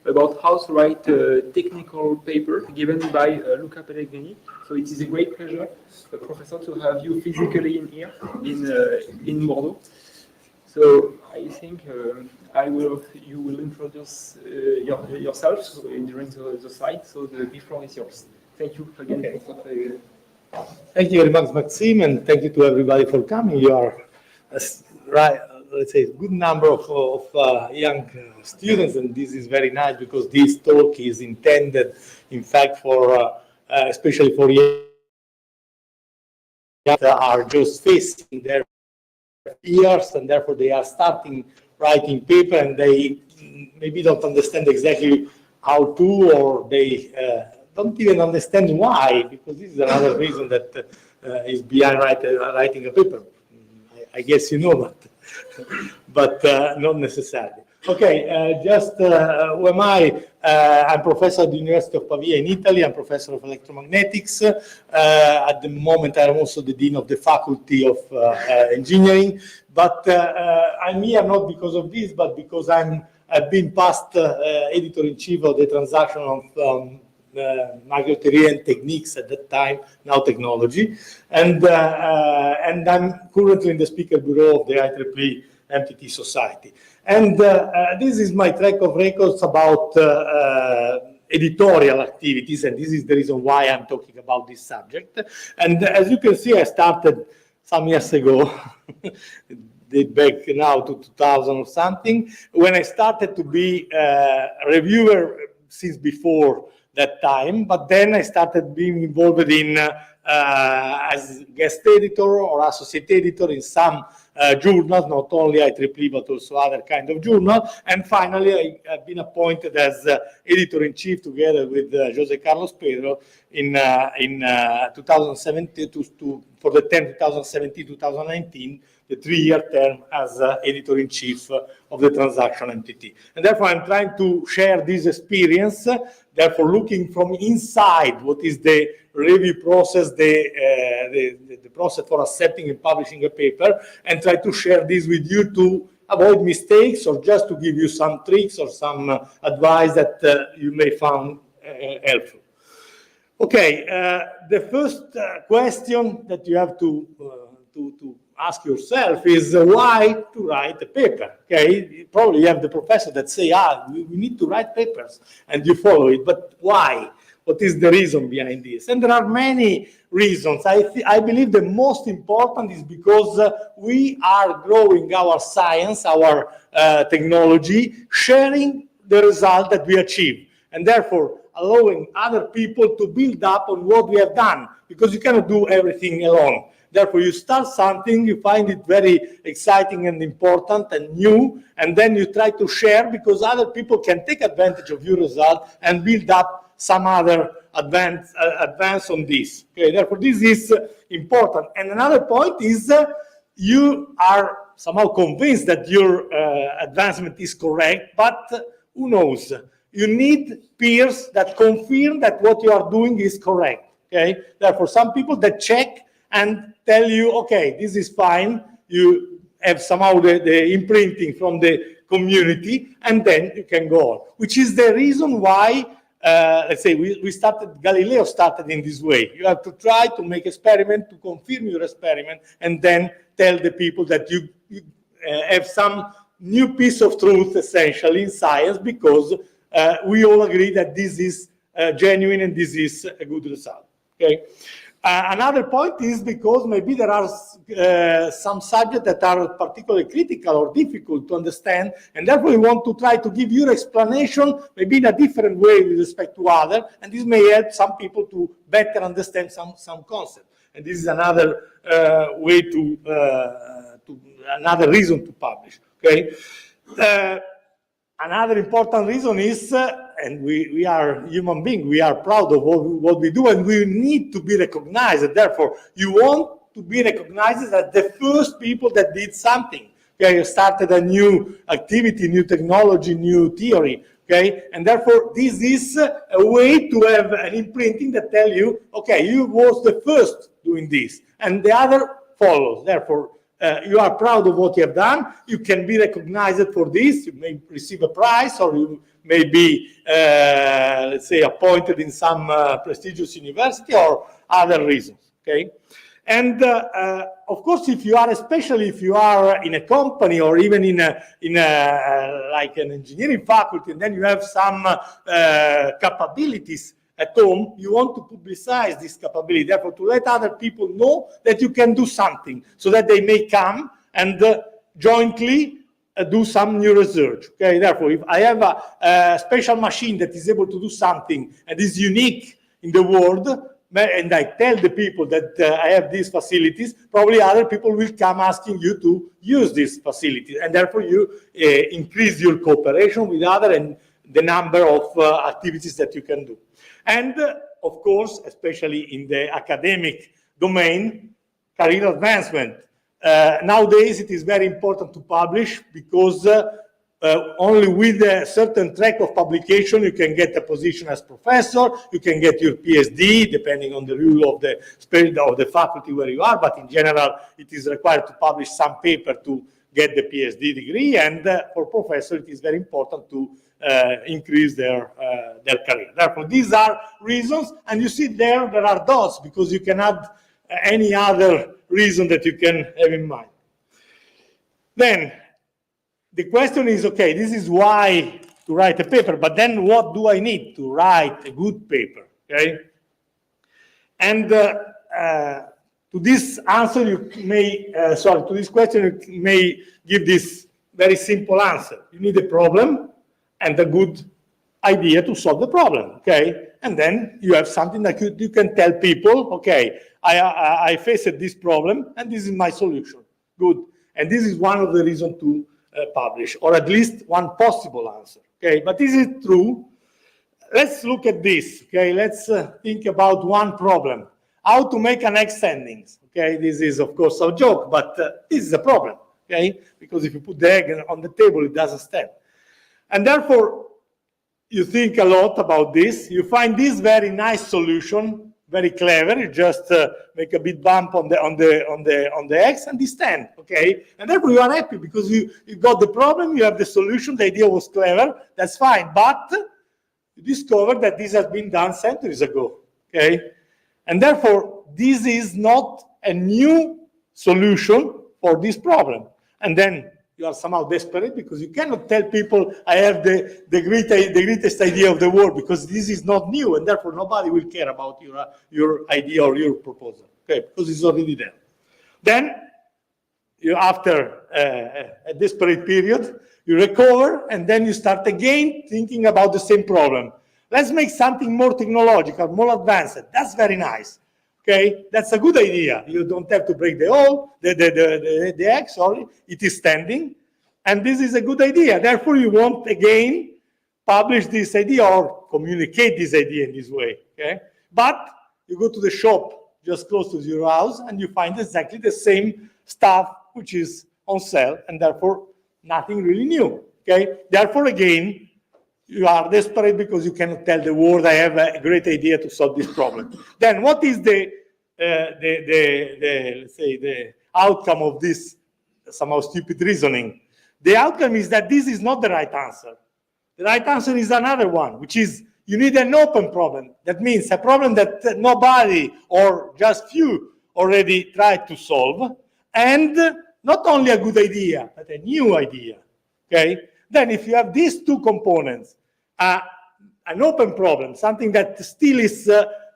about how to write a technical paper given by Luca Perregrini. So it is a great pleasure, Professor, to have you physically in here in Bordeaux. So I think you will introduce yourself during the slide. So the floor is yours. Thank you again. Okay. Thank you very much, Maxime, and thank you to everybody for coming. You are, let's say, a good number of young students, and this is very nice because this talk is intended, in fact, for especially for young that are just facing their years, and therefore they are starting writing paper, and they maybe don't understand exactly how to, or they don't even understand why, because this is another reason that is behind writing a paper. I guess you know that, but not necessarily. Okay, just who am I? I'm professor at the University of Pavia in Italy. I'm professor of electromagnetics. At the moment, I'm also the dean of the faculty of engineering. But I'm here not because of this, but because I've been past editor-in-chief of the transaction of Marguerite techniques at that time, now technology, and I'm currently in the speaker bureau of the IEEE MTT Society. And this is my track of records about editorial activities, and this is the reason why I'm talking about this subject. And as you can see, I started some years ago, date back now to 2000 or something, when I started to be a reviewer since before that time, but then I started being involved in as guest editor or associate editor in some journals, not only IEEE but also other kind of journal. And finally, I've been appointed as editor-in-chief together with Jose Carlos Pedro in 2017 for the term 2017-2019, the 3-year term as editor-in-chief of the transaction MTT. And therefore, I'm trying to share this experience, therefore looking from inside what is the review process, the process for accepting and publishing a paper, and try to share this with you to avoid mistakes or just to give you some tricks or some advice that you may find helpful. Okay, the first question that you have to ask yourself is why to write a paper. Okay, probably you have the professor that say, we need to write papers, and you follow it, but why? What is the reason behind this? And there are many reasons. I believe the most important is because we are growing our science, our technology, sharing the result that we achieve, and therefore allowing other people to build up on what we have done, because you cannot do everything alone. Therefore, you start something, you find it very exciting and important and new, and then you try to share because other people can take advantage of your result and build up some other advance on this. Okay, therefore, this is important. And another point is you are somehow convinced that your advancement is correct, but who knows? You need peers that confirm that what you are doing is correct. Okay, therefore, some people that check and tell you, okay, this is fine. You have somehow the imprinting from the community, and then you can go on. Which is the reason why, let's say, Galileo started in this way. You have to try to make experiment to confirm your experiment, and then tell the people that you have some new piece of truth, essentially, in science, because we all agree that this is genuine and this is a good result. Okay. Another point is because maybe there are some subjects that are particularly critical or difficult to understand, and therefore we want to try to give your explanation maybe in a different way with respect to others, and this may help some people to better understand some concept. And this is another way another reason to publish. Okay. Another important reason is, and we are human beings, we are proud of what we do, and we need to be recognized. Therefore, you want to be recognized as the first people that did something. Okay, you started a new activity, new technology, new theory. Okay, and therefore, this is a way to have an imprinting that tell you, okay, you was the first doing this, and the other follows. Therefore, you are proud of what you have done. You can be recognized for this. You may receive a prize, or you may be, let's say, appointed in some prestigious university or other reasons, okay? And of course, if you are, especially if you are in a company or even in like an engineering faculty, and then you have some capabilities at home, you want to publicize this capability, therefore to let other people know that you can do something, so that they may come and jointly do some new research. Okay, therefore, if I have a special machine that is able to do something and is unique in the world, and I tell the people that I have these facilities, probably other people will come asking you to use these facilities, and therefore you increase your cooperation with others and the number of activities that you can do. And of course, especially in the academic domain, career advancement. Nowadays, it is very important to publish, because only with a certain track of publication you can get a position as professor, you can get your PhD, depending on the rule of the spirit of the faculty where you are, but in general it is required to publish some paper to get the PhD degree, and for professor it is very important to increase their career. Therefore, these are reasons, and you see there are dots, because you can add any other reason that you can have in mind. Then, the question is, okay, this is why to write a paper, but then what do I need to write a good paper, okay? And to this answer, you may, to this question, you may give this very simple answer. You need a problem and a good idea to solve the problem, okay? And then you have something that you can tell people, okay, I faced this problem and this is my solution, good. And this is one of the reasons to publish, or at least one possible answer, okay? But is it true? Let's look at this, okay? Let's think about one problem. How to make an egg standings, okay? This is, of course, a joke, but this is a problem, okay? Because if you put the egg on the table, it doesn't stand. And therefore, you think a lot about this. You find this very nice solution, very clever. You just make a bit bump on the eggs, and they stand, okay? And therefore, you are happy because you got the problem, you have the solution, the idea was clever, that's fine. But you discover that this has been done centuries ago, okay? And therefore, this is not a new solution for this problem. And then you are somehow desperate, because you cannot tell people, I have the greatest idea of the world, because this is not new, and therefore nobody will care about your idea or your proposal, okay, because it's already there. Then, after a desperate period, you recover, and then you start again thinking about the same problem. Let's make something more technological, more advanced. That's very nice. Okay, that's a good idea. You don't have to break the egg, sorry. It is standing, and this is a good idea. Therefore, you won't again publish this idea or communicate this idea in this way. Okay, but you go to the shop just close to your house, and you find exactly the same stuff which is on sale, and therefore nothing really new. Okay, therefore again, you are desperate because you cannot tell the world, I have a great idea to solve this problem. Then what is let's say, the outcome of this somehow stupid reasoning? The outcome is that this is not the right answer. The right answer is another one, which is you need an open problem. That means a problem that nobody or just few already tried to solve, and not only a good idea, but a new idea, okay? Then if you have these two components, an open problem, something that still is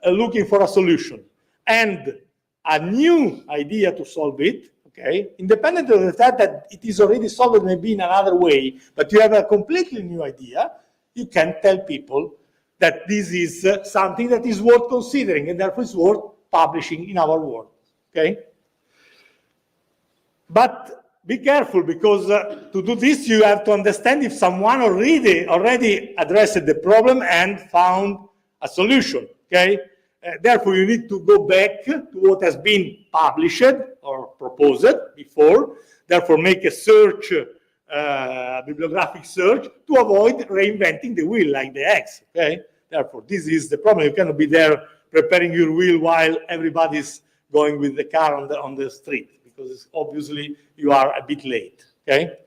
looking for a solution, and a new idea to solve it, okay, independent of the fact that it is already solved maybe in another way, but you have a completely new idea, you can tell people that this is something that is worth considering, and therefore is worth publishing in our world, okay? But be careful, because to do this, you have to understand if someone already addressed the problem and found a solution, okay? Therefore, you need to go back to what has been published or proposed before. Therefore, make a search, bibliographic search, to avoid reinventing the wheel like the eggs, okay? Therefore, this is the problem. You cannot be there preparing your wheel while everybody's going with the car on the street, because obviously you are a bit late, okay?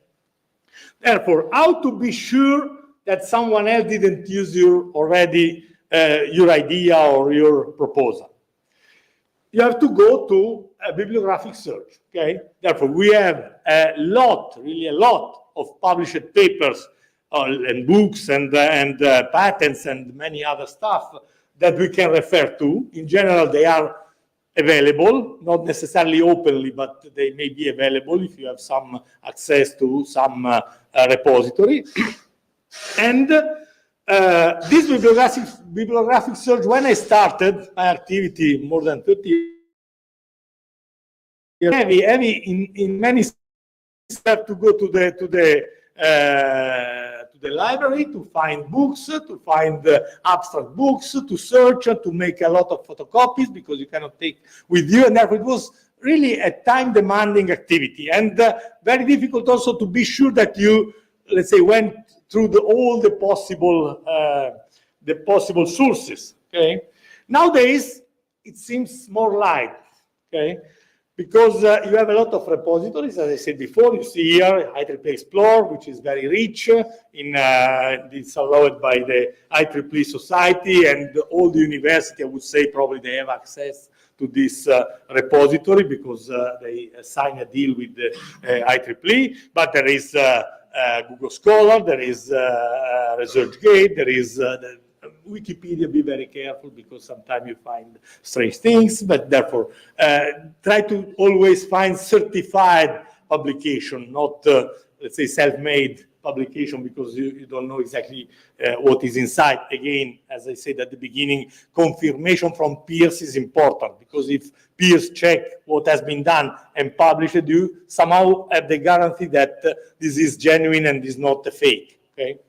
Therefore, how to be sure that someone else didn't use your idea or your proposal. You have to go to a bibliographic search, okay? Therefore, we have really a lot of published papers and books and patents and many other stuff that we can refer to. In general, they are available, not necessarily openly, but they may be available if you have some access to some repository. And this bibliographic search, when I started my activity more than 30 years, heavy in many steps to go to the library to find books, to find abstract books, to search, to make a lot of photocopies because you cannot take with you, and therefore it was really a time-demanding activity and very difficult also to be sure that you, let's say, went through all the possible sources. Okay, nowadays it seems more light. Okay. Because you have a lot of repositories, as I said before. You see here IEEE Explore, which is very rich. It's allowed by the IEEE Society and all the university. I would say probably they have access to this repository because they sign a deal with the IEEE. But there is Google Scholar, there is ResearchGate, there is Wikipedia. Be very careful because sometimes you find strange things, but therefore try to always find certified publication, not let's say self-made publication, because you don't know exactly what is inside. Again, as I said at the beginning, confirmation from peers is important, because if peers check what has been done and publish it, you somehow have the guarantee that this is genuine and is not a fake. Okay,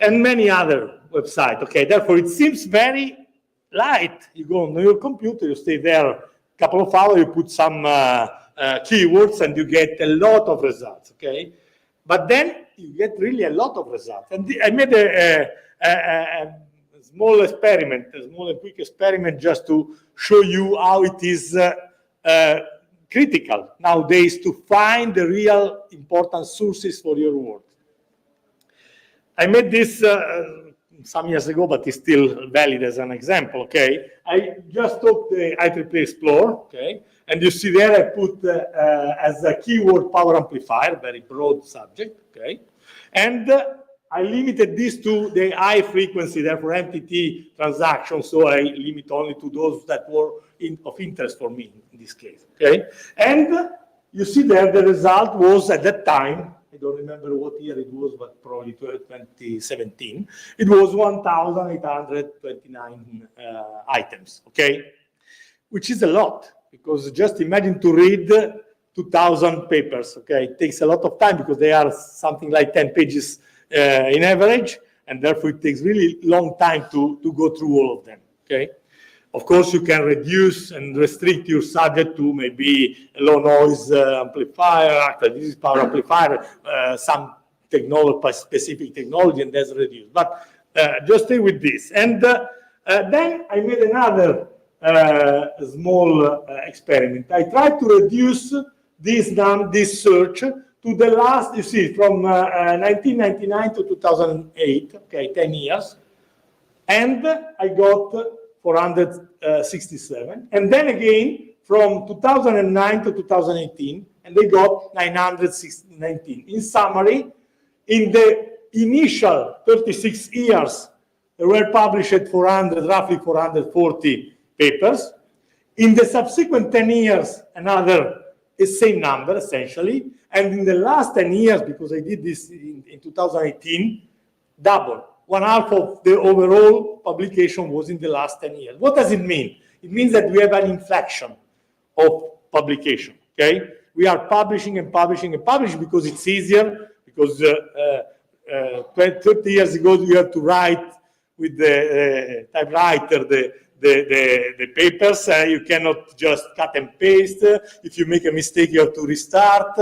and many other websites. Okay, therefore it seems very light. You go on your computer, you stay there a couple of hours, you put some keywords, and you get a lot of results. Okay, but then you get really a lot of results. And I made a small experiment, a small and quick experiment, just to show you how it is critical nowadays to find the real important sources for your work. I made this some years ago, but it's still valid as an example, okay? I just took the IEEE Explore, okay? And you see there I put as a keyword power amplifier, very broad subject, okay? And I limited this to the high frequency, therefore MTT transactions, so I limit only to those that were of interest for me in this case, okay? And you see there the result was at that time, I don't remember what year it was, but probably 2017. It was 1,829 items, okay? Which is a lot, because just imagine to read 2,000 papers, okay? It takes a lot of time because they are something like 10 pages in average, and therefore it takes really long time to go through all of them, okay? Of course, you can reduce and restrict your subject to maybe a low noise amplifier. Actually, this is power amplifier, some technology, specific technology, and that's reduced. But just stay with this. And then I made another small experiment. I tried to reduce this search to the last, you see, from 1999 to 2008, okay, 10 years. And I got 467, and then again from 2009 to 2018, and they got 919. In summary, in the initial 36 years, there were published roughly 440 papers. In the subsequent 10 years, another the same number essentially, and in the last 10 years, because I did this in 2018, double. 1/2 of the overall publication was in the last 10 years. What does it mean? It means that we have an inflection of publication, okay? We are publishing and publishing and publishing because it's easier, because 30 years ago you had to write with the typewriter the papers. You cannot just cut and paste. If you make a mistake, you have to restart.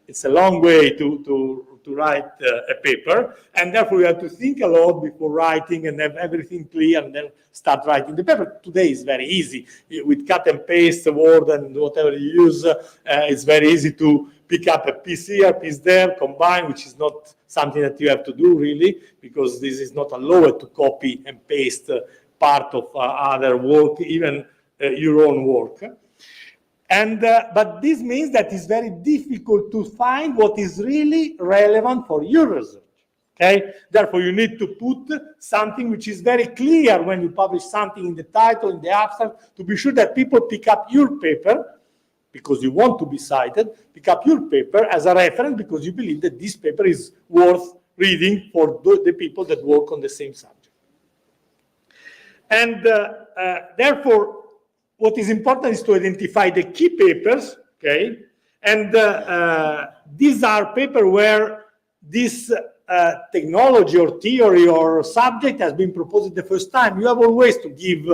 It's a long way to write a paper, and therefore you have to think a lot before writing and have everything clear and then start writing the paper. Today is very easy. With cut and paste, Word and whatever you use, it's very easy to pick up a piece here, a piece there, combine, which is not something that you have to do really, because this is not allowed to copy and paste part of other work, even your own work. And, but this means that it's very difficult to find what is really relevant for your research, okay? Therefore, you need to put something which is very clear when you publish something in the title, in the abstract, to be sure that people pick up your paper, because you want to be cited, pick up your paper as a reference because you believe that this paper is worth reading for the people that work on the same subject. And therefore, what is important is to identify the key papers, okay? And these are papers where this technology or theory or subject has been proposed the first time. You have always to give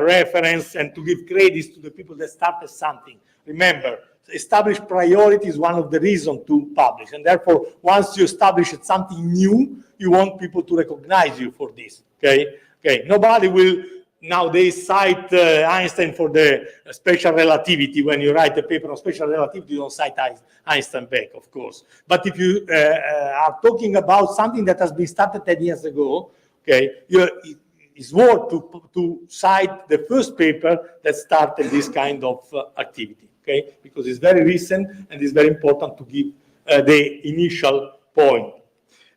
reference and to give credits to the people that started something. Remember, established priority is one of the reasons to publish. And therefore, once you establish something new, you want people to recognize you for this, okay? Okay, nobody will nowadays cite Einstein for the special relativity. When you write a paper on special relativity, you don't cite Einstein back, of course. But if you are talking about something that has been started 10 years ago, okay, it's worth to cite the first paper that started this kind of activity, okay, because it's very recent and it's very important to give the initial point.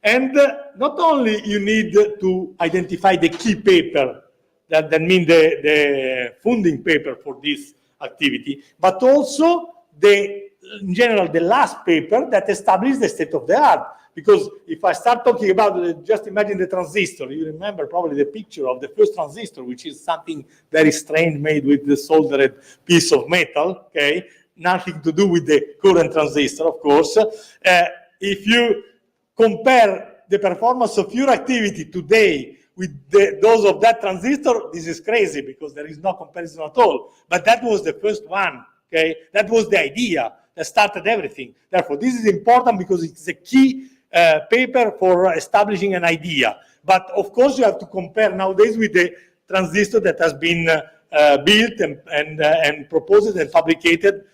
And not only you need to identify the key paper, that means the funding paper for this activity, but also in general, the last paper that establishes the state of the art. Because if I start talking about, just imagine the transistor, you remember probably the picture of the first transistor, which is something very strange made with the soldered piece of metal, okay? Nothing to do with the current transistor, of course. If you compare the performance of your activity today with those of that transistor, this is crazy because there is no comparison at all. But that was the first one, okay? That was the idea that started everything. Therefore, this is important because it's a key paper for establishing an idea. But of course, you have to compare nowadays with the transistor that has been built and proposed and fabricated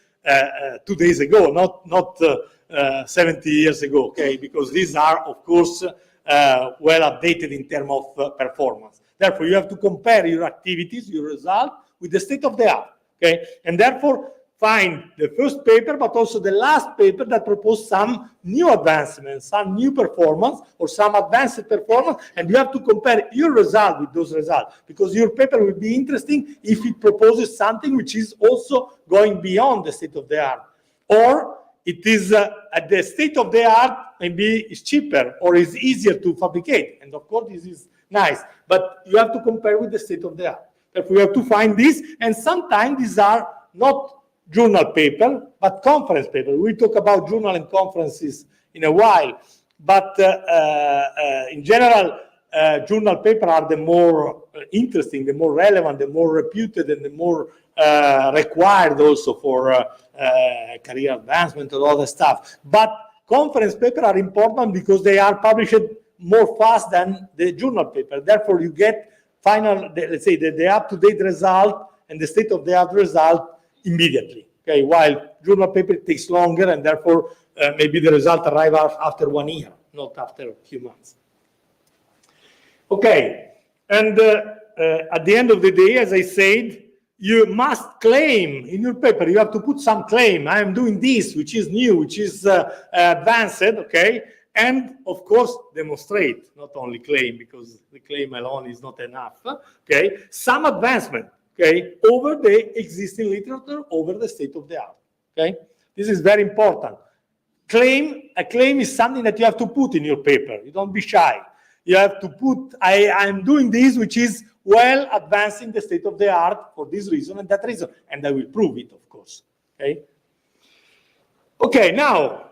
2 days ago, not 70 years ago, okay? Because these are, of course, well updated in terms of performance. Therefore, you have to compare your activities, your result, with the state of the art, okay? And therefore, find the first paper, but also the last paper that proposed some new advancements, some new performance, or some advanced performance, and you have to compare your result with those results, because your paper will be interesting if it proposes something which is also going beyond the state of the art. Or it is at the state of the art, maybe it's cheaper or is easier to fabricate. And of course, this is nice, but you have to compare with the state of the art. Therefore, you have to find this, and sometimes these are not journal paper, but conference paper. We'll talk about journal and conferences in a while, but in general, journal paper are the more interesting, the more relevant, the more reputed, and the more required also for career advancement and all that stuff. But conference paper are important because they are published more fast than the journal paper. Therefore, you get final, let's say, the up-to-date result and the state-of-the-art result immediately. Okay, while journal paper takes longer, and therefore maybe the result arrives after 1 year, not after a few months. Okay, and at the end of the day, as I said, you must claim in your paper, you have to put some claim. I am doing this, which is new, which is advanced, okay? And of course, demonstrate, not only claim, because the claim alone is not enough, okay? Some advancement, okay, over the existing literature, over the state of the art, okay? This is very important. A claim is something that you have to put in your paper. You don't be shy. You have to put, I'm doing this, which is well advancing the state of the art for this reason and that reason, and I will prove it, of course, okay? Okay, now,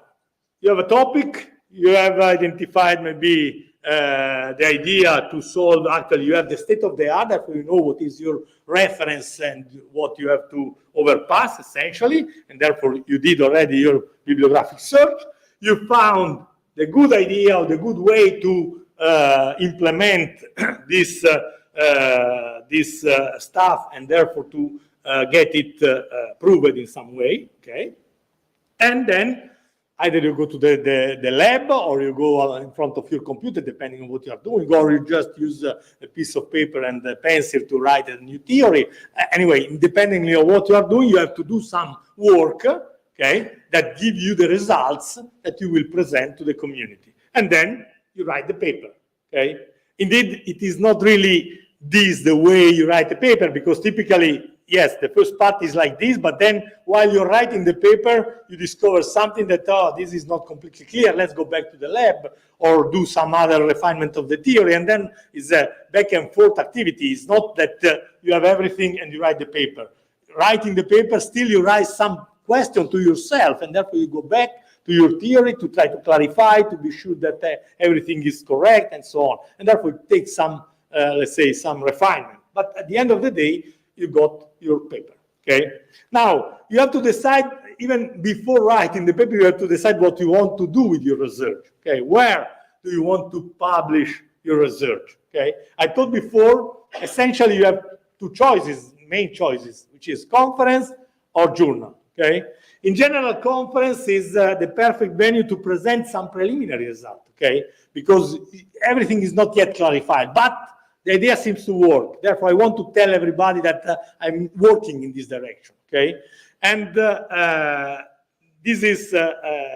you have a topic, you have identified maybe the idea to solve, actually you have the state of the art, therefore you know what is your reference and what you have to overpass, essentially, and therefore you did already your bibliographic search. You found the good idea or the good way to implement this stuff and therefore to get it proved in some way, okay? And then Either you go to the lab or you go in front of your computer, depending on what you are doing, or you just use a piece of paper and a pencil to write a new theory. Anyway, depending on what you are doing, you have to do some work, okay, that give you the results that you will present to the community. And then you write the paper, okay? Indeed, it is not really this the way you write a paper, because typically, yes, the first part is like this, but then while you're writing the paper, you discover something that, oh, this is not completely clear, let's go back to the lab, or do some other refinement of the theory, and then it's a back and forth activity. It's not that you have everything and you write the paper. Writing the paper, still you write some question to yourself, and therefore you go back to your theory to try to clarify, to be sure that everything is correct, and so on. And therefore it takes some, let's say, some refinement. But at the end of the day, you got your paper, okay? Now, you have to decide, even before writing the paper, you have to decide what you want to do with your research, okay? Where do you want to publish your research, okay? I told before, essentially you have two choices, main choices, which is conference or journal, okay? In general, conference is the perfect venue to present some preliminary result, okay? Because everything is not yet clarified, but the idea seems to work. Therefore, I want to tell everybody that I'm working in this direction, okay? And this is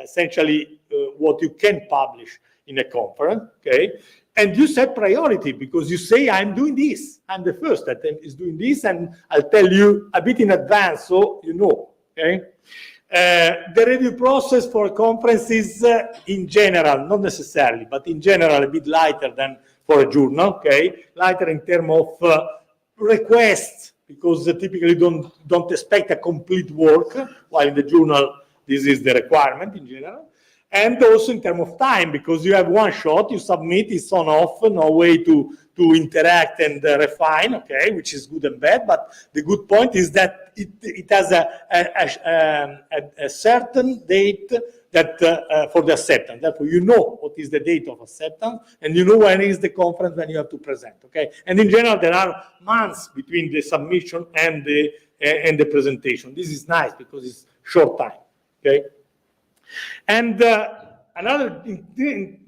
essentially what you can publish in a conference, okay? And you set priority, because you say, I'm doing this. I'm the first that is doing this, and I'll tell you a bit in advance so you know, okay? The review process for a conference is, in general, not necessarily, but in general, a bit lighter than for a journal, okay? Lighter in terms of requests, because typically don't expect a complete work, while in the journal, this is the requirement in general. And also in terms of time, because you have one shot, you submit, it's on off, no way to interact and refine, okay, which is good and bad. But the good point is that it has a certain date that for the acceptance. Therefore, you know what is the date of acceptance, and you know when is the conference when you have to present, okay? And in general, there are months between the submission and the presentation. This is nice because it's short time, okay? And another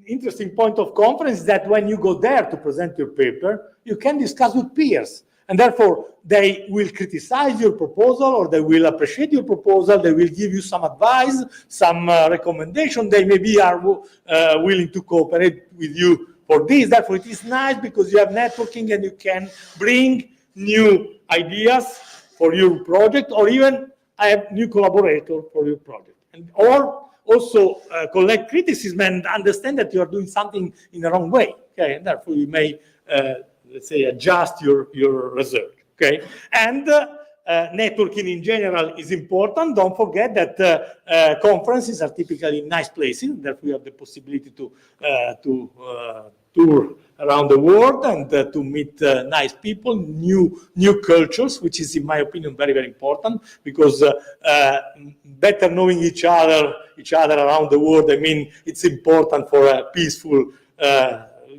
interesting point of conference is that when you go there to present your paper, you can discuss with peers. And therefore, they will criticize your proposal, or they will appreciate your proposal. They will give you some advice, some recommendation. They maybe are willing to cooperate with you for this. Therefore, it is nice because you have networking and you can bring new ideas for your project, or even have new collaborators for your project. Or also collect criticism and understand that you are doing something in the wrong way, okay? And therefore, you may, let's say, adjust your research, okay? And networking in general is important. Don't forget that conferences are typically nice places. Therefore, you have the possibility to tour around the world and to meet nice people, new cultures, which is, in my opinion, very, very important, because better knowing each other around the world, I mean, it's important for a peaceful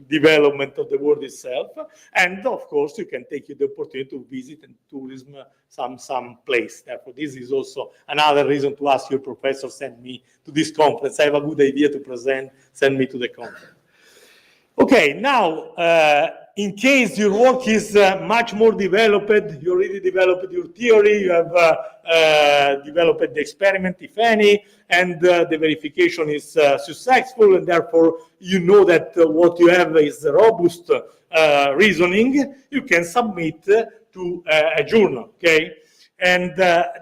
development of the world itself. And of course, you can take the opportunity to visit and tourism some place. Therefore, this is also another reason to ask your professor, send me to this conference. I have a good idea to present, send me to the conference. Okay, now, in case your work is much more developed, you already developed your theory, you have developed the experiment, if any, and the verification is successful, and therefore you know that what you have is robust reasoning, you can submit to a journal, okay? And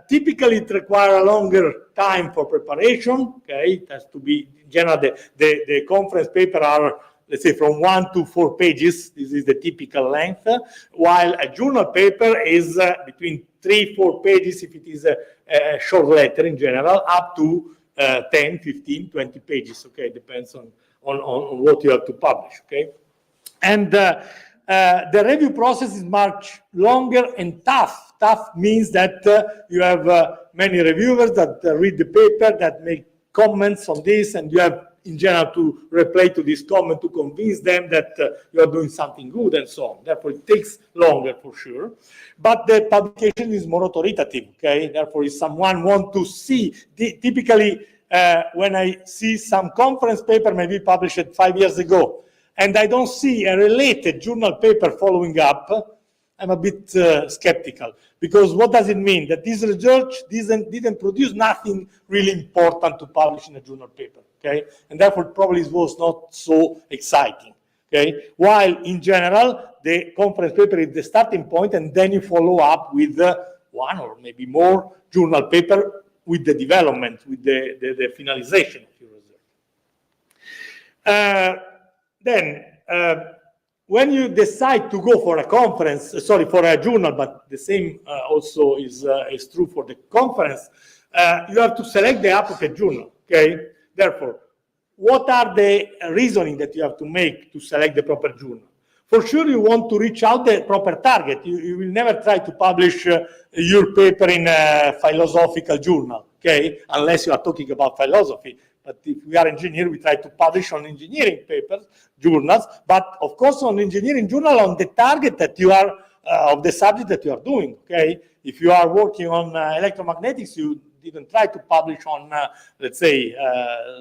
typically it requires a longer time for preparation, okay? It has to be, in general, the conference paper are, let's say, from 1 to 4 pages. This is the typical length, while a journal paper is between 3-4 pages if it is a short letter in general, up to 10, 15, 20 pages, okay? Depends on what you have to publish, okay? And the review process is much longer and tough. Tough means that you have many reviewers that read the paper, that make comments on this, and you have in general to reply to this comment to convince them that you are doing something good and so on. Therefore, it takes longer for sure. But the publication is more authoritative, okay? Therefore, if someone wants to see, typically when I see some conference paper maybe published 5 years ago, and I don't see a related journal paper following up, I'm a bit skeptical, because what does it mean? That this research didn't produce nothing really important to publish in a journal paper, okay? And therefore probably it was not so exciting, okay? While in general, the conference paper is the starting point, and then you follow up with one or maybe more journal paper with the development, with the finalization of your research. When you decide to go for a conference, for a journal, but the same also is true for the conference, you have to select the appropriate journal, okay? Therefore, what are the reasoning that you have to make to select the proper journal? For sure, you want to reach out the proper target. You will never try to publish your paper in a philosophical journal, okay? Unless you are talking about philosophy. But if we are engineers, we try to publish on engineering papers, journals, but of course on engineering journal on the target that you are, of the subject that you are doing, okay? If you are working on electromagnetics, you didn't try to publish on, let's say,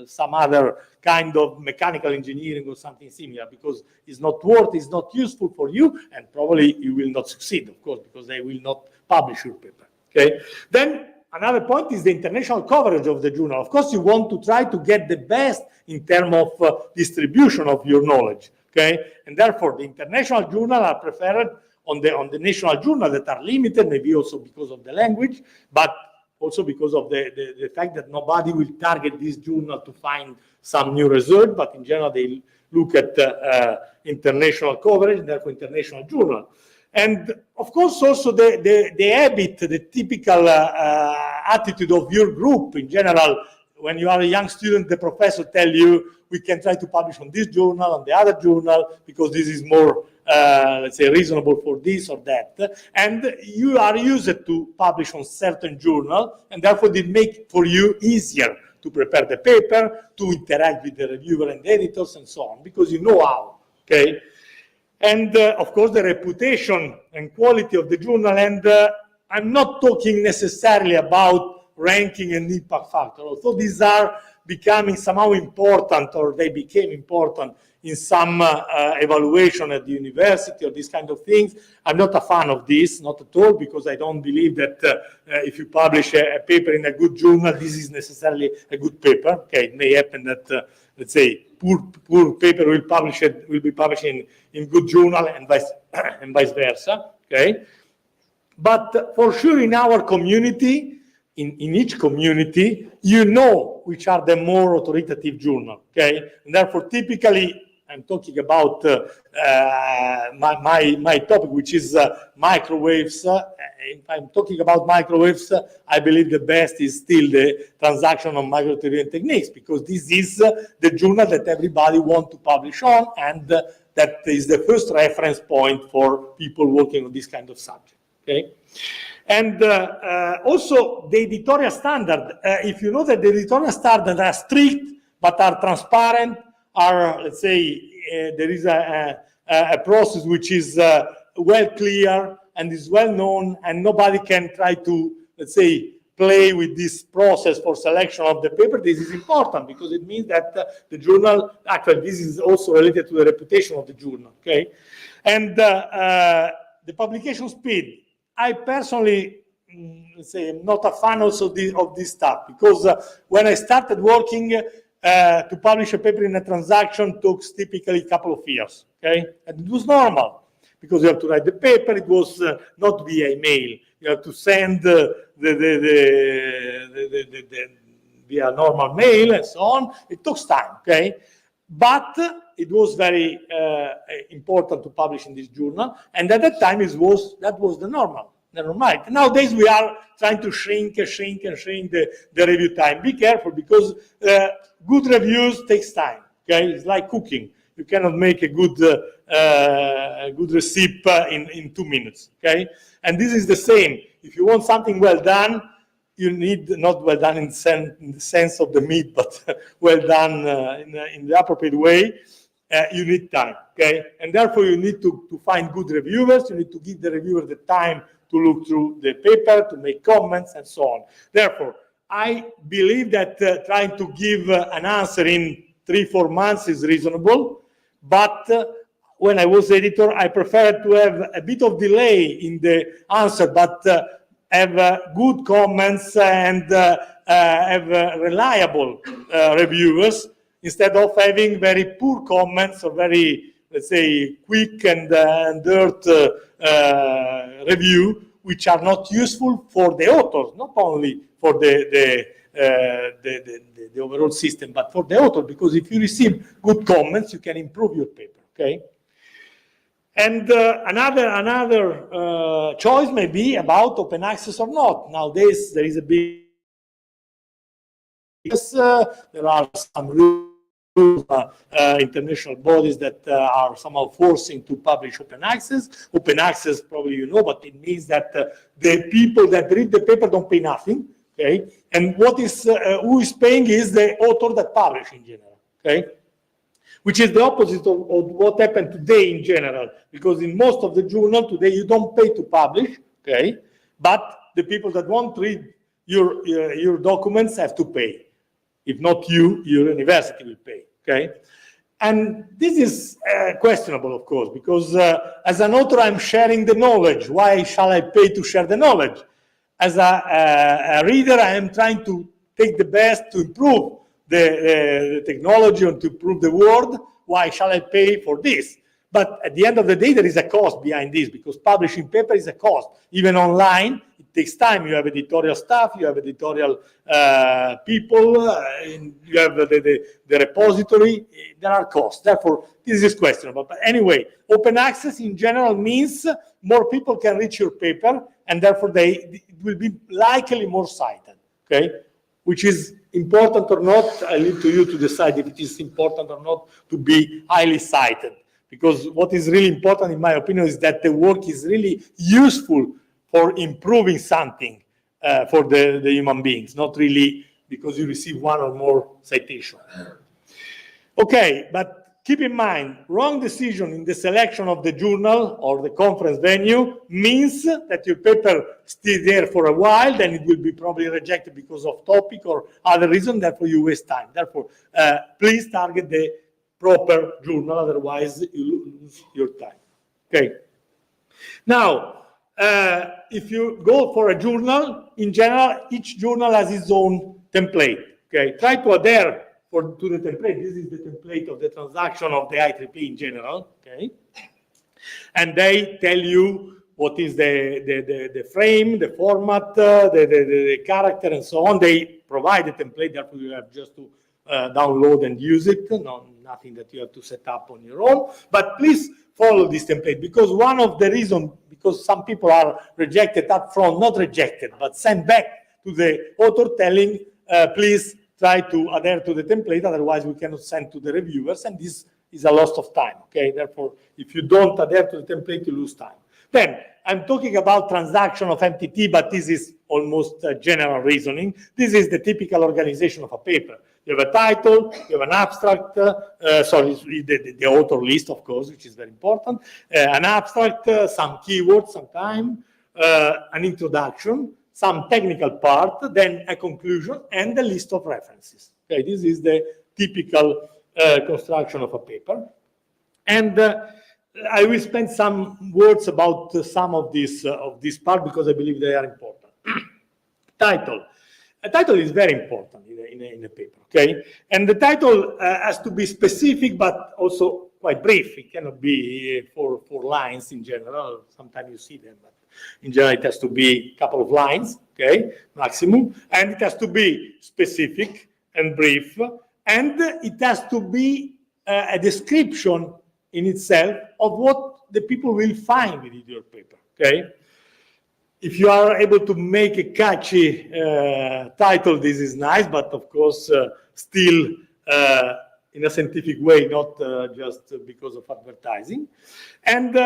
some other kind of mechanical engineering or something similar, because it's not useful for you, and probably you will not succeed, of course, because they will not publish your paper, okay? Then another point is the international coverage of the journal. Of course, you want to try to get the best in terms of distribution of your knowledge, okay? And therefore, the international journal are preferred on the national journal that are limited, maybe also because of the language, but also because of the fact that nobody will target this journal to find some new research, but in general, they look at international coverage, and therefore international journal. And of course, also the habit, the typical attitude of your group in general. When you are a young student, the professor tell you, we can try to publish on this journal, on the other journal, because this is more, let's say, reasonable for this or that. And you are used to publish on certain journal, and therefore it makes for you easier to prepare the paper, to interact with the reviewer and the editors, and so on, because you know how, okay? And of course, the reputation and quality of the journal, and I'm not talking necessarily about ranking and impact factor, although these are becoming somehow important, or they became important in some evaluation at the university or these kind of things. I'm not a fan of this, not at all, because I don't believe that if you publish a paper in a good journal, this is necessarily a good paper. Okay, it may happen that, let's say, poor paper will be published in good journal, and vice versa. Okay, but for sure in our community, in each community, you know which are the more authoritative journal. Okay, and therefore typically I'm talking about my topic, which is microwaves. If I'm talking about microwaves, I believe the best is still the Transaction on Microwave Techniques, because this is the journal that everybody wants to publish on, and that is the first reference point for people working on this kind of subject. Okay, and also the editorial standard. If you know that the editorial standards are strict but are transparent, are, let's say, there is a process which is well clear and is well known, and nobody can try to, let's say, play with this process for selection of the paper. This is important because it means that the journal, actually this is also related to the reputation of the journal, okay? And the publication speed, I personally, let's say, am not a fan also of this stuff, because when I started working, to publish a paper in a transaction took typically a couple of years, okay? And it was normal, because you have to write the paper. It was not via email. You have to send via normal mail and so on. It took time, okay? But it was very important to publish in this journal, and at that time that was the normal. Nowadays we are trying to shrink the review time. Be careful, because good reviews takes time. Okay, it's like cooking. You cannot make a good recipe in 2 minutes. Okay, and this is the same. If you want something well done, you need, not well done in the sense of the meat, but well done in the appropriate way. You need time. Okay, and therefore you need to find good reviewers. You need to give the reviewer the time to look through the paper, to make comments, and so on. Therefore, I believe that trying to give an answer in 3-4 months is reasonable, but when I was editor, I preferred to have a bit of delay in the answer, but have good comments and have reliable reviewers, instead of having very poor comments or very, let's say, quick and dirt review, which are not useful for the authors, not only for the overall system, but for the author, because if you receive good comments, you can improve your paper, okay? And another choice may be about open access or not. Nowadays, there is a big, there are some rules, international bodies that are somehow forcing to publish open access. Open access, probably you know, but it means that the people that read the paper don't pay nothing, okay? And what is who is paying is the author that publish in general, okay? Which is the opposite of what happened today in general, because in most of the journal today you don't pay to publish, okay? But the people that want to read your documents have to pay. If not you, your university will pay, okay? And this is questionable, of course, because as an author, I'm sharing the knowledge. Why shall I pay to share the knowledge? As a reader, I am trying to take the best to improve the technology and to improve the world. Why shall I pay for this? But at the end of the day, there is a cost behind this, because publishing paper is a cost. Even online, it takes time. You have editorial staff, you have editorial people, you have the repository. There are costs. Therefore, this is questionable. But anyway, open access in general means more people can reach your paper, and therefore it will be likely more cited, okay? Which is important or not, I leave to you to decide if it is important or not to be highly cited. Because what is really important, in my opinion, is that the work is really useful for improving something for the human beings, not really because you receive one or more citations. Okay, but keep in mind, wrong decision in the selection of the journal or the conference venue means that your paper stays there for a while, then it will be probably rejected because of topic or other reason, therefore you waste time. Therefore, please target the proper journal, otherwise you lose your time. Okay. Now, if you go for a journal, in general, each journal has its own template. Okay. Try to adhere to the template. This is the template of the transaction of the IEEE in general. Okay. And they tell you what is the frame, the format, the character, and so on. They provide a template, therefore you have just to download and use it. Nothing that you have to set up on your own. But please follow this template, because one of the reasons, because some people are rejected up front, not rejected, but sent back to the author telling, please try to adhere to the template, otherwise we cannot send to the reviewers, and this is a loss of time, okay? Therefore, if you don't adhere to the template, you lose time. Then, I'm talking about transaction of MTT, but this is almost general reasoning. This is the typical organization of a paper. You have a title, you have an abstract, the author list, of course, which is very important, an abstract, some keywords, sometime, an introduction, some technical part, then a conclusion, and a list of references. Okay, this is the typical construction of a paper. And I will spend some words about some of this part, because I believe they are important. Title. A title is very important in a paper, okay? And the title has to be specific, but also quite brief. It cannot be 4 lines in general. Sometimes you see them, but in general it has to be a couple of lines, okay, maximum. And it has to be specific and brief. And it has to be a description in itself of what the people will find within your paper, okay? If you are able to make a catchy title, this is nice, but of course, still in a scientific way, not just because of advertising. And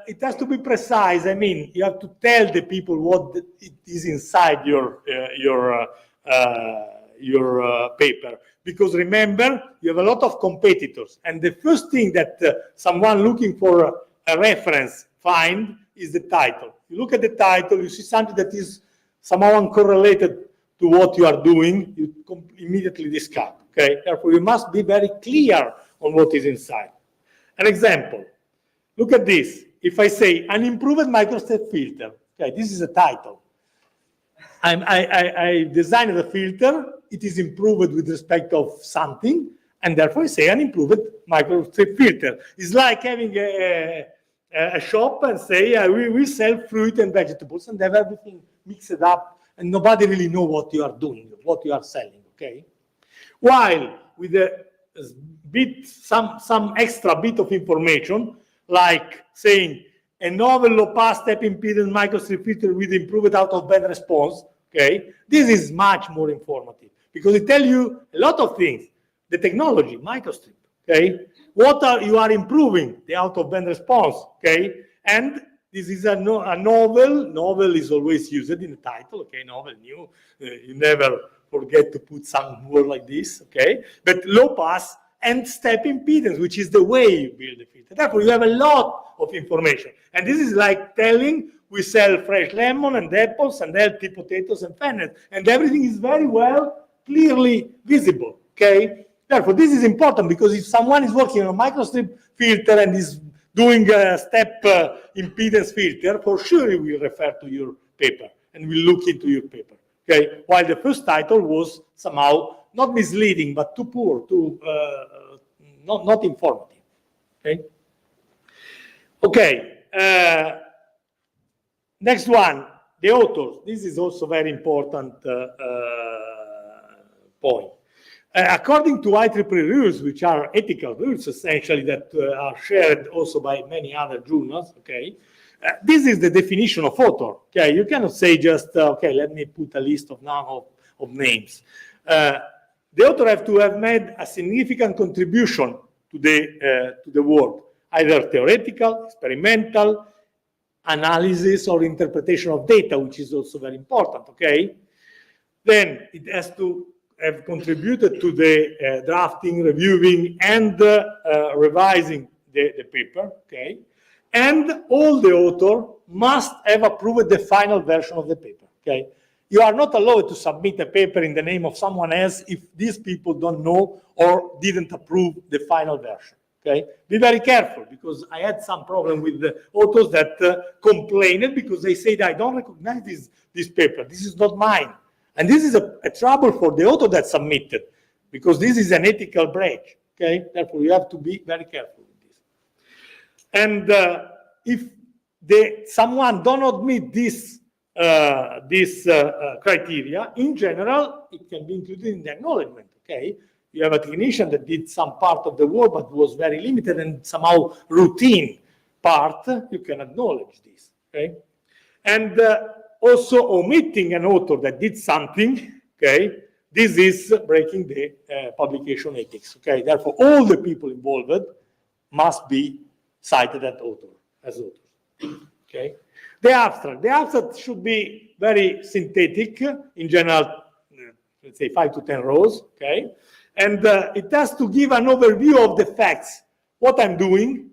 it has to be precise. I mean, you have to tell the people what it is inside your paper. Because remember, you have a lot of competitors, and the first thing that someone looking for a reference find is the title. You look at the title, you see something that is somehow uncorrelated to what you are doing, you immediately discard. Okay, therefore you must be very clear on what is inside. An example, look at this. If I say an improved microstep filter, okay, this is a title. I designed a filter, it is improved with respect of something, and therefore I say an improved microstep filter. It's like having a shop and say, we sell fruit and vegetables, and have everything mixed up, and nobody really know what you are doing, what you are selling, okay? While with a bit, some extra bit of information, like saying a novel low-pass step impedance microstrip filter with improved out-of-band response, okay? This is much more informative because it tells you a lot of things. The technology, microstrip, okay? What you are improving, the out-of-band response, okay? And this is a novel. Novel is always used in the title, okay? Novel, new. You never forget to put some word like this, okay? But low pass and step impedance, which is the way you build the filter. Therefore, you have a lot of information. And this is like telling we sell fresh lemon and apples and healthy potatoes and fennel, and everything is very well, clearly visible, okay? Therefore, this is important because if someone is working on a microstrip filter and is doing a step impedance filter, for sure he will refer to your paper and will look into your paper, okay? While the first title was somehow not misleading, but too poor, too not informative, okay? Okay, next one, the authors. This is also very important point. According to IEEE rules, which are ethical rules essentially that are shared also by many other journals, okay, this is the definition of author, okay? You cannot say just, okay, let me put a list of names. The author have to have made a significant contribution to the work, either theoretical, experimental, analysis, or interpretation of data, which is also very important, okay? Then it has to have contributed to the drafting, reviewing, and revising the paper, okay? And all the author must have approved the final version of the paper, okay? You are not allowed to submit a paper in the name of someone else if these people don't know or didn't approve the final version, okay? Be very careful, because I had some problem with the authors that complained because they said, I don't recognize this paper, this is not mine. And this is a trouble for the author that submitted, because this is an ethical breach, okay? Therefore, you have to be very careful with this. And if someone does not meet this criteria, in general, it can be included in the acknowledgement, okay? You have a technician that did some part of the work, but was very limited and somehow routine part, you can acknowledge this, okay? And also omitting an author that did something, okay, this is breaking the publication ethics, okay? Therefore, all the people involved must be cited as authors, okay? The abstract should be very synthetic, in general, let's say 5 to 10 rows, okay? And it has to give an overview of the facts, what I'm doing,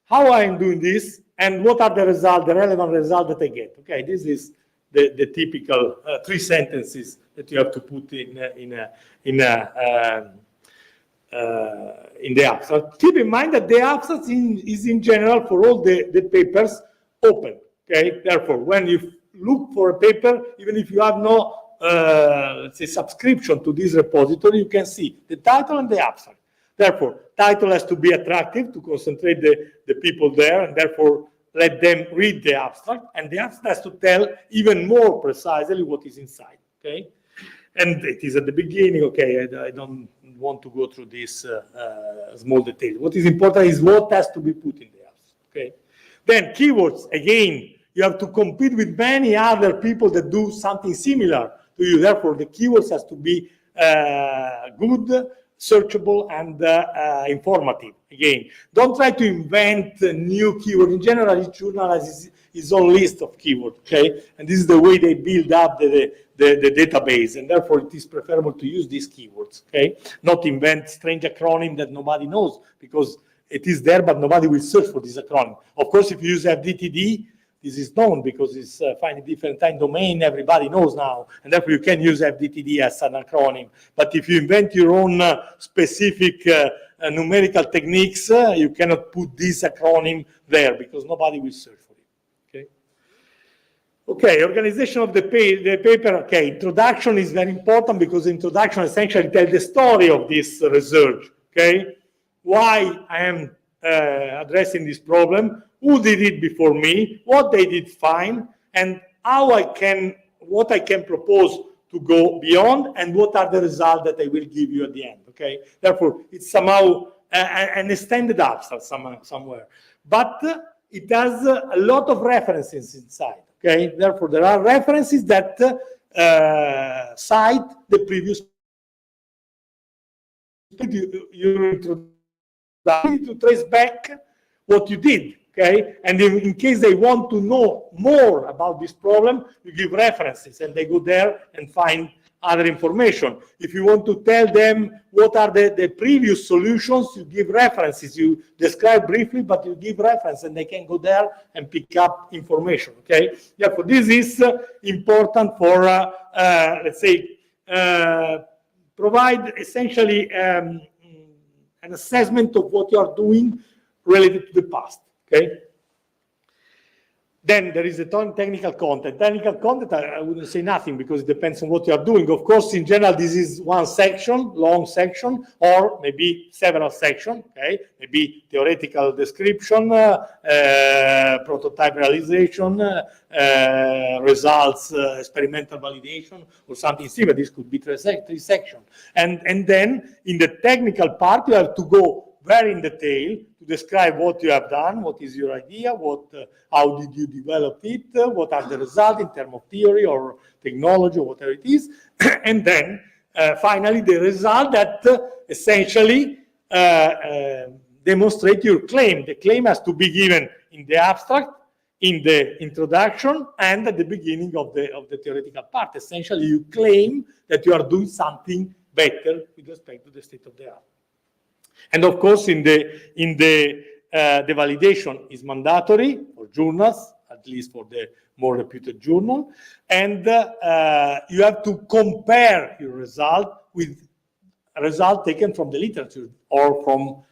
how I'm doing this, and what are the results, the relevant results that I get, okay? This is the typical 3 sentences that you have to put in the abstract. Keep in mind that the abstract is in general for all the papers open, okay? Therefore, when you look for a paper, even if you have no, let's say, subscription to this repository, you can see the title and the abstract. Therefore, title has to be attractive to concentrate the people there, and therefore let them read the abstract, and the abstract has to tell even more precisely what is inside, okay? And it is at the beginning, okay, I don't want to go through this small detail. What is important is what has to be put in the abstract, okay? Then keywords, again, you have to compete with many other people that do something similar to you. Therefore, the keywords has to be good, searchable, and informative. Again, don't try to invent new keywords. In general, each journal has its own list of keywords, okay? And this is the way they build up the database, and therefore it is preferable to use these keywords, okay? Not invent strange acronym that nobody knows, because it is there, but nobody will search for this acronym. Of course, if you use FDTD, this is known because it's finite different time domain, everybody knows now, and therefore you can use FDTD as an acronym. But if you invent your own specific numerical techniques, you cannot put this acronym there because nobody will search for it. Okay. Okay, organization of the paper. Okay, introduction is very important because introduction essentially tells the story of this research. Okay, why I am addressing this problem, who did it before me, what they did fine, and how what I can propose to go beyond, and what are the results that I will give you at the end. Okay, therefore it's somehow an extended abstract somewhere, but it has a lot of references inside. Okay, therefore there are references that cite the previous. To trace back what you did, okay? And in case they want to know more about this problem, you give references and they go there and find other information. If you want to tell them what are the previous solutions, you give references. You describe briefly, but you give reference and they can go there and pick up information, okay? Therefore, this is important for, let's say, provide essentially an assessment of what you are doing related to the past, okay? Then there is the technical content. Technical content, I wouldn't say nothing because it depends on what you are doing. Of course, in general, this is one section, long section, or maybe several sections, okay? Maybe theoretical description, prototype realization, results, experimental validation, or something similar. This could be three sections. And then in the technical part, you have to go very in detail to describe what you have done, what is your idea, how did you develop it, what are the results in terms of theory or technology or whatever it is, and then finally the result that essentially demonstrate your claim. The claim has to be given in the abstract, in the introduction, and at the beginning of the theoretical part. Essentially, you claim that you are doing something better with respect to the state of the art. And of course, in the validation is mandatory for journals, at least for the more reputed journal, and you have to compare your result with a result taken from the literature or from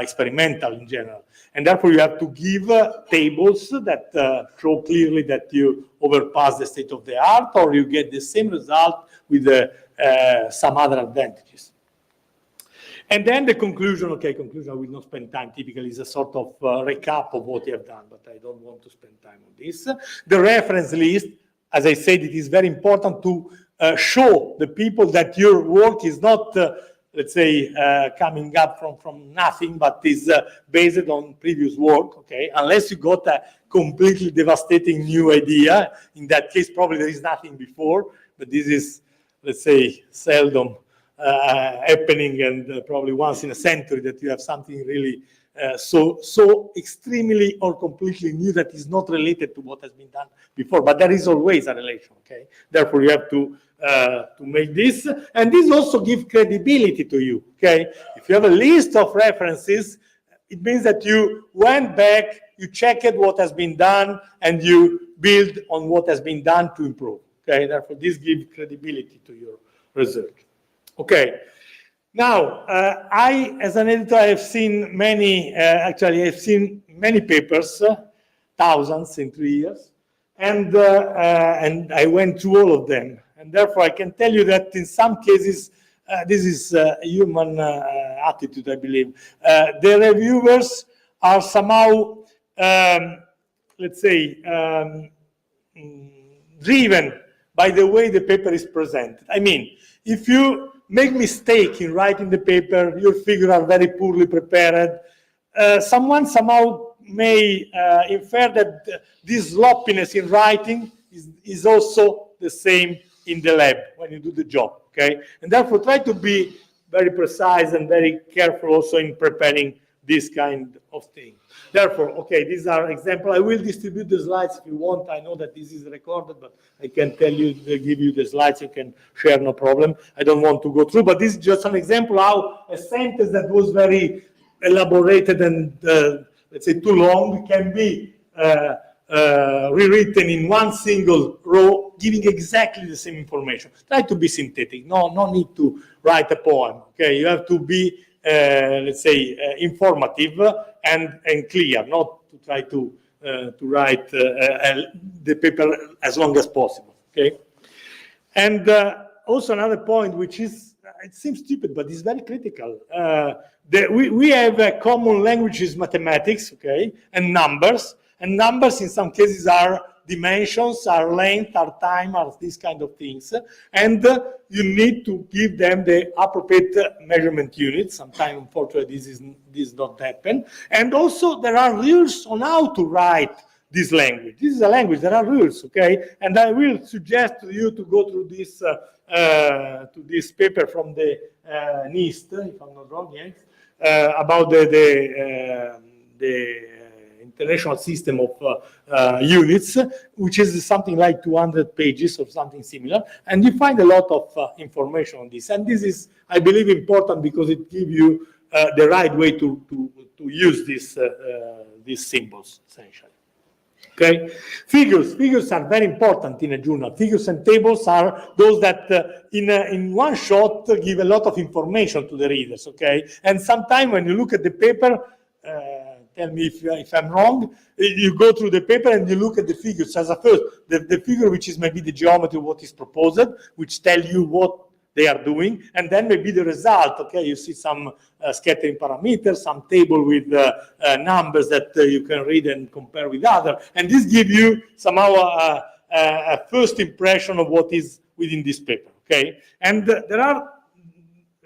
experimental in general. And therefore, you have to give tables that show clearly that you overpass the state of the art or you get the same result with some other advantages. And then the conclusion, okay, conclusion, I will not spend time, typically is a sort of recap of what you have done, but I don't want to spend time on this. The reference list, as I said, it is very important to show the people that your work is not, let's say, coming up from nothing, but is based on previous work, okay? Unless you got a completely devastating new idea. In that case, probably there is nothing before, but this is, let's say, seldom happening, and probably once in a century that you have something really so extremely or completely new that is not related to what has been done before. But there is always a relation, okay? Therefore, you have to make this, and this also gives credibility to you, okay? If you have a list of references, it means that you went back, you checked what has been done, and you build on what has been done to improve, okay? Therefore, this gives credibility to your research. Okay, now I, as an editor, I have seen many, actually I've seen many papers, thousands in 3 years, and I went through all of them. And therefore I can tell you that in some cases, this is a human attitude, I believe. The reviewers are somehow, let's say, driven by the way the paper is presented. I mean, if you make mistake in writing the paper, your figures are very poorly prepared, someone somehow may infer that this sloppiness in writing is also the same in the lab when you do the job, okay? And therefore try to be very precise and very careful also in preparing this kind of thing. Therefore, okay, these are examples. I will distribute the slides if you want. I know that this is recorded, but I can tell you, give you the slides, you can share, no problem. I don't want to go through, but this is just an example how a sentence that was very elaborated and, let's say, too long can be rewritten in one single row, giving exactly the same information. Try to be synthetic. No need to write a poem. Okay, you have to be, let's say, informative and clear, not to try to write the paper as long as possible. Okay, and also another point, which is, it seems stupid, but it's very critical. We have common languages, mathematics, okay, and numbers. And numbers in some cases are dimensions, are length, are time, are these kind of things. And you need to give them the appropriate measurement units. Sometimes, unfortunately, this not happen. And also there are rules on how to write this language. This is a language, there are rules, okay? And I will suggest to you to go through this, to this paper from the NIST, if I'm not wrong, yes, about the International System of Units, which is something like 200 pages or something similar, and you find a lot of information on this. And this is, I believe, important because it gives you the right way to use these symbols, essentially. Okay, figures are very important in a journal. Figures and tables are those that in one shot give a lot of information to the readers. Okay, and sometimes when you look at the paper, tell me if I'm wrong, you go through the paper and you look at the figures as a first, the figure which is maybe the geometry of what is proposed, which tell you what they are doing, and then maybe the result. Okay, you see some scattering parameters, some table with numbers that you can read and compare with other, and this gives you somehow a first impression of what is within this paper. Okay, and there are,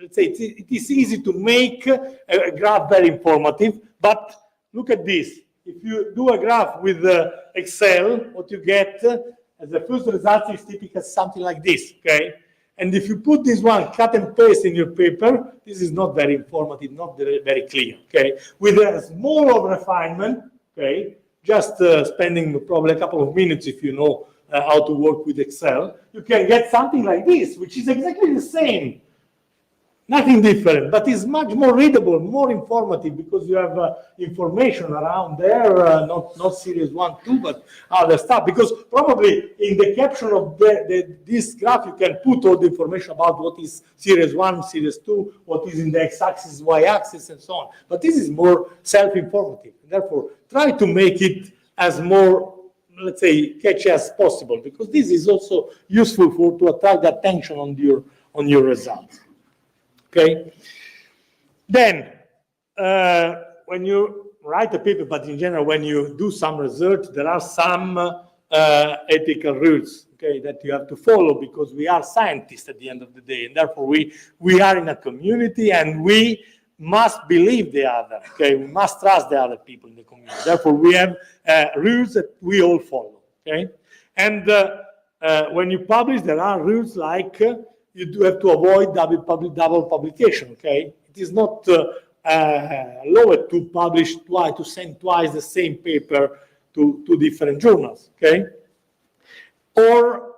let's say, it is easy to make a graph very informative, but look at this. If you do a graph with Excel, what you get as the first result is typically something like this. Okay. And if you put this one, cut and paste in your paper, this is not very informative, not very clear, okay? With a small of refinement, okay, just spending probably a couple of minutes if you know how to work with Excel, you can get something like this, which is exactly the same. Nothing different, but it's much more readable, more informative, because you have information around there, not series 1, 2, but other stuff. Because probably in the caption of this graph, you can put all the information about what is series 1, series 2, what is in the x-axis, y-axis, and so on. But this is more self-informative. Therefore, try to make it as more, let's say, catchy as possible, because this is also useful to attract attention on your results. Okay. Then, when you write a paper, but in general, when you do some research, there are some ethical rules, okay, that you have to follow, because we are scientists at the end of the day, and therefore we are in a community, and we must believe the other. Okay, we must trust the other people in the community. Therefore, we have rules that we all follow. Okay, and when you publish, there are rules like. You do have to avoid double publication, okay? It is not allowed to publish twice, to send twice the same paper to different journals, okay? Or,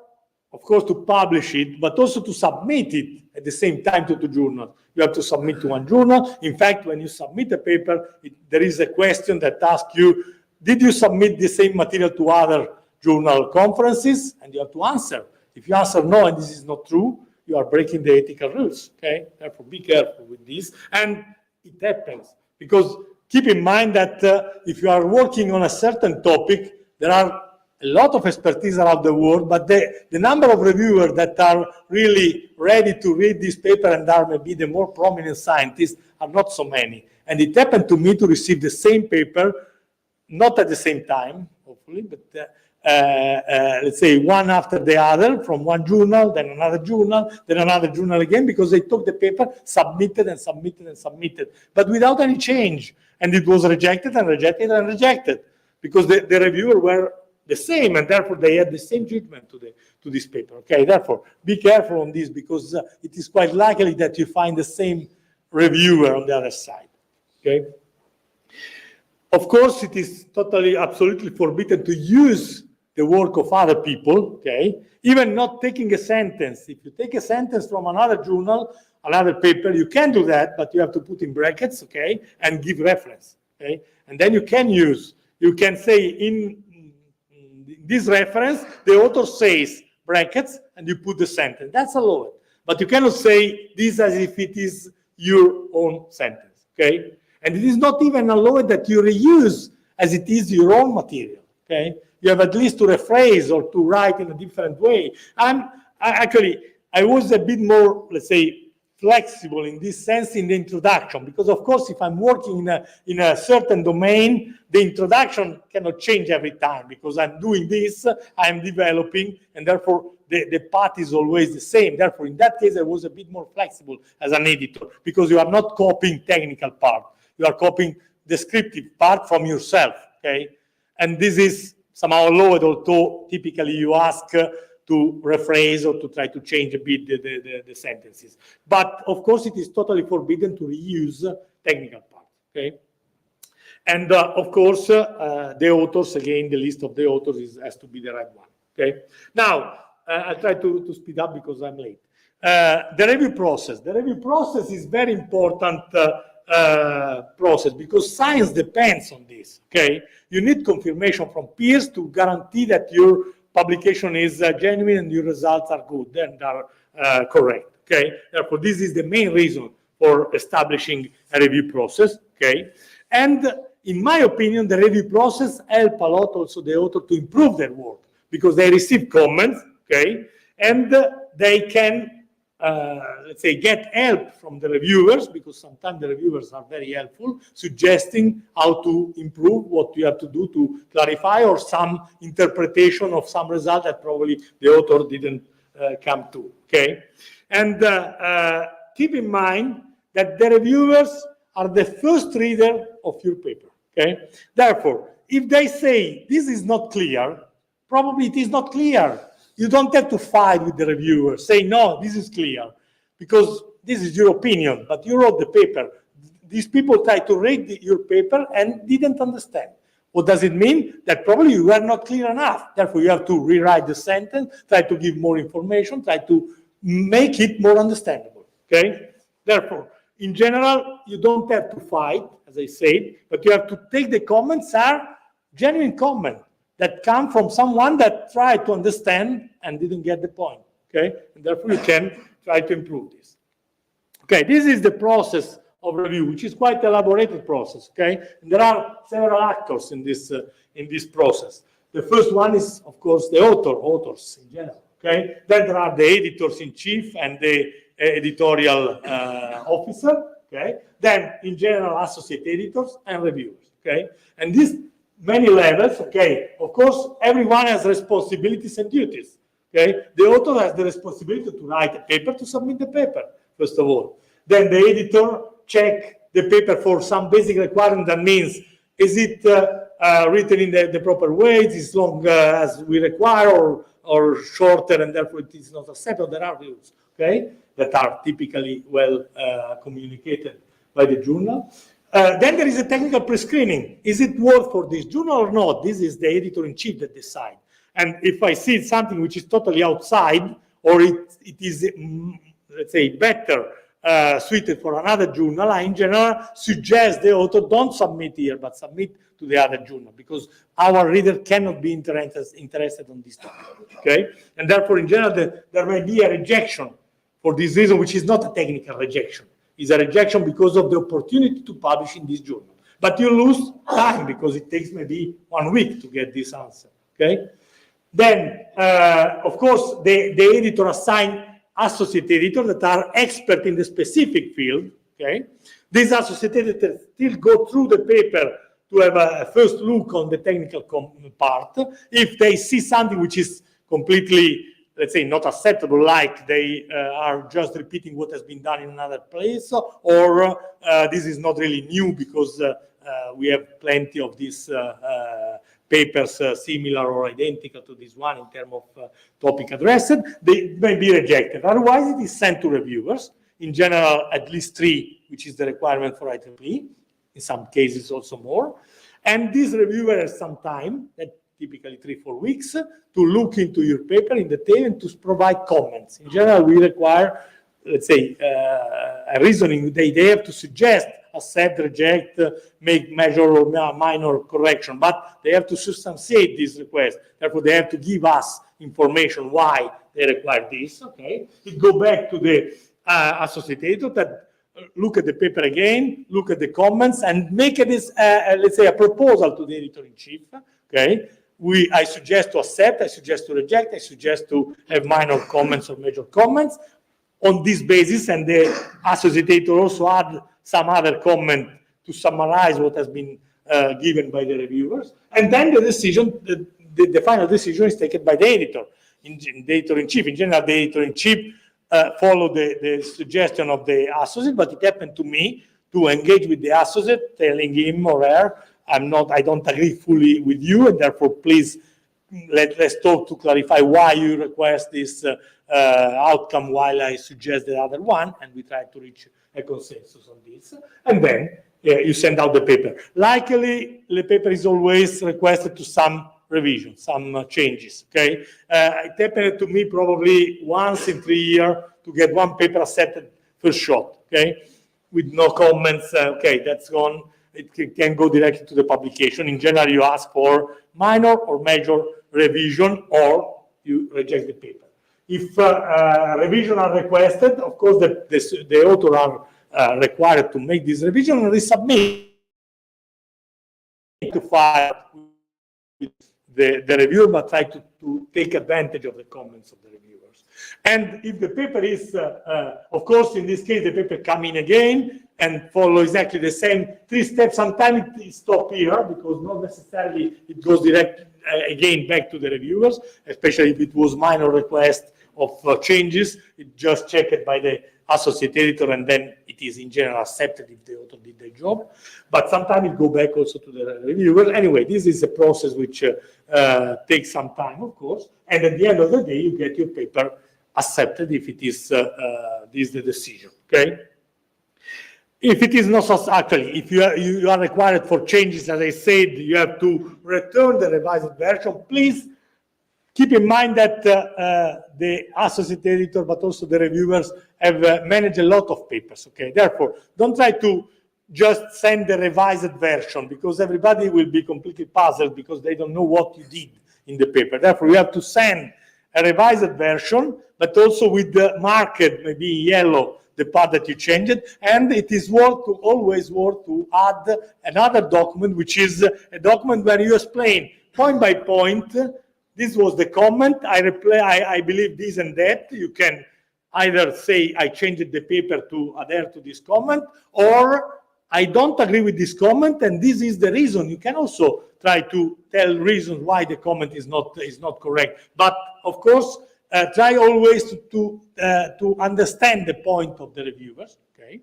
of course, to publish it, but also to submit it at the same time to the journal. You have to submit to one journal. In fact, when you submit a paper, there is a question that asks you, did you submit the same material to other journal conferences? And you have to answer. If you answer no, and this is not true, you are breaking the ethical rules, okay? Therefore, be careful with this. And it happens, because keep in mind that if you are working on a certain topic, there are a lot of expertise around the world, but the number of reviewers that are really ready to read this paper and are maybe the more prominent scientists are not so many. And it happened to me to receive the same paper, not at the same time, hopefully, but let's say one after the other, from one journal, then another journal again, because they took the paper, submitted and submitted and submitted, but without any change. And it was rejected and rejected and rejected, because the reviewer were the same, and therefore they had the same treatment to this paper. Okay, therefore, be careful on this, because it is quite likely that you find the same reviewer on the other side. Okay. Of course, it is totally, absolutely forbidden to use the work of other people, okay? Even not taking a sentence. If you take a sentence from another journal, another paper, you can do that, but you have to put in brackets, okay? And give reference, okay? And then you can use, you can say this reference, the author says brackets, and you put the sentence. That's allowed. But you cannot say this as if it is your own sentence, okay? And it is not even allowed that you reuse as it is your own material, okay? You have at least to rephrase or to write in a different way. I was a bit more, let's say, flexible in this sense in the introduction, because of course, if I'm working in a certain domain, the introduction cannot change every time, because I'm doing this, I'm developing, and therefore the path is always the same. Therefore, in that case, I was a bit more flexible as an editor, because you are not copying technical part, you are copying descriptive part from yourself, okay? And this is somehow allowed, although typically you ask to rephrase or to try to change a bit the sentences. But of course, it is totally forbidden to reuse technical parts, okay? And of course, the authors, again, the list of the authors has to be the right one, okay? Now, I'll try to speed up because I'm late. The review process. The review process is very important process, because science depends on this, okay? You need confirmation from peers to guarantee that your publication is genuine and your results are good and are correct, okay? Therefore, this is the main reason for establishing a review process, okay? And in my opinion, the review process helps a lot also the author to improve their work, because they receive comments, okay? And they can, let's say, get help from the reviewers, because sometimes the reviewers are very helpful, suggesting how to improve, what you have to do to clarify, or some interpretation of some result that probably the author didn't come to, okay? And keep in mind that the reviewers are the first reader of your paper, okay? Therefore, if they say this is not clear, probably it is not clear. You don't have to fight with the reviewer. Say, no, this is clear, because this is your opinion, but you wrote the paper. These people tried to read your paper and didn't understand. What does it mean? That probably you were not clear enough. Therefore, you have to rewrite the sentence, try to give more information, try to make it more understandable, okay? Therefore, in general, you don't have to fight, as I said, but you have to take the comments are genuine comments that come from someone that tried to understand and didn't get the point, okay? And therefore, you can try to improve this. Okay, this is the process of review, which is quite elaborated process, okay? And there are several actors in this process. The first one is, of course, the authors in general, okay? Then there are the editors-in-chief and the editorial officer, okay? Then, in general, associate editors and reviewers, okay? And these many levels, okay? Of course, everyone has responsibilities and duties, okay? The author has the responsibility to write a paper, to submit the paper, first of all. Then the editor check the paper for some basic requirement. That means, is it written in the proper way, as long as we require, or shorter, and therefore it is not accepted. There are rules, okay, that are typically well communicated by the journal. Then there is a technical pre-screening. Is it worth for this journal or not? This is the editor-in-chief that decides. And if I see something which is totally outside, or it is, let's say, better suited for another journal, I in general suggest the author don't submit here, but submit to the other journal, because our reader cannot be interested on this topic, okay? And therefore, in general, there may be a rejection for this reason, which is not a technical rejection. It's a rejection because of the opportunity to publish in this journal. But you lose time, because it takes maybe 1 week to get this answer, okay? Then, of course, the editor assigns associate editors that are expert in the specific field, okay? These associate editors still go through the paper to have a first look on the technical part. If they see something which is completely, let's say, not acceptable, like they are just repeating what has been done in another place, or this is not really new because we have plenty of these papers similar or identical to this one in terms of topic addressed, they may be rejected. Otherwise, it is sent to reviewers, in general, at least 3, which is the requirement for IEEE, in some cases also more. And this reviewer has some time, that typically 3-4 weeks, to look into your paper in detail and to provide comments. In general, we require, let's say, a reasoning. They have to suggest accept, reject, make major or minor correction, but they have to substantiate this request. Therefore, they have to give us information why they require this. Okay, it go back to the associate editor that look at the paper again, look at the comments, and make it let's say a proposal to the editor-in-chief. Okay, I suggest to accept, I suggest to reject, I suggest to have minor comments or major comments on this basis, and the associate editor also add some other comment to summarize what has been given by the reviewers, and then the decision, the final decision is taken by the editor, the editor-in-chief. In general, the editor-in-chief follow the suggestion of the associate, but it happened to me to engage with the associate, telling him or her, I don't agree fully with you, and therefore, please, let's talk to clarify why you request this outcome while I suggest the other one, and we try to reach a consensus on this. And then you send out the paper. Likely, the paper is always requested to some revision, some changes, okay? It happened to me probably once in 3 years to get one paper accepted first shot, okay? With no comments, okay, that's gone. It can go directly to the publication. In general, you ask for minor or major revision, or you reject the paper. If revision are requested, of course, the author are required to make this revision and resubmit to file with the reviewer, but try to take advantage of the comments of the reviewers. And if the paper is, of course, in this case, the paper come in again and follow exactly the same 3 steps. Sometimes it stops here because not necessarily it goes direct again back to the reviewers, especially if it was minor request of changes. It just checked by the associate editor, and then it is in general accepted if the author did their job. But sometimes it go back also to the reviewers. Anyway, this is a process which takes some time, of course. And at the end of the day, you get your paper accepted if it is this the decision. Okay. If it is not so, actually, if you are required for changes, as I said, you have to return the revised version. Please keep in mind that the associate editor, but also the reviewers, have managed a lot of papers. Okay, therefore, don't try to just send the revised version, because everybody will be completely puzzled because they don't know what you did in the paper. Therefore, you have to send a revised version, but also with the marked, maybe yellow, the part that you changed, and it is always worth to add another document, which is a document where you explain point by point. This was the comment. I believe this and that. You can either say I changed the paper to adhere to this comment, or I don't agree with this comment, and this is the reason. You can also try to tell reasons why the comment is not correct. But of course, try always to understand the point of the reviewers, okay?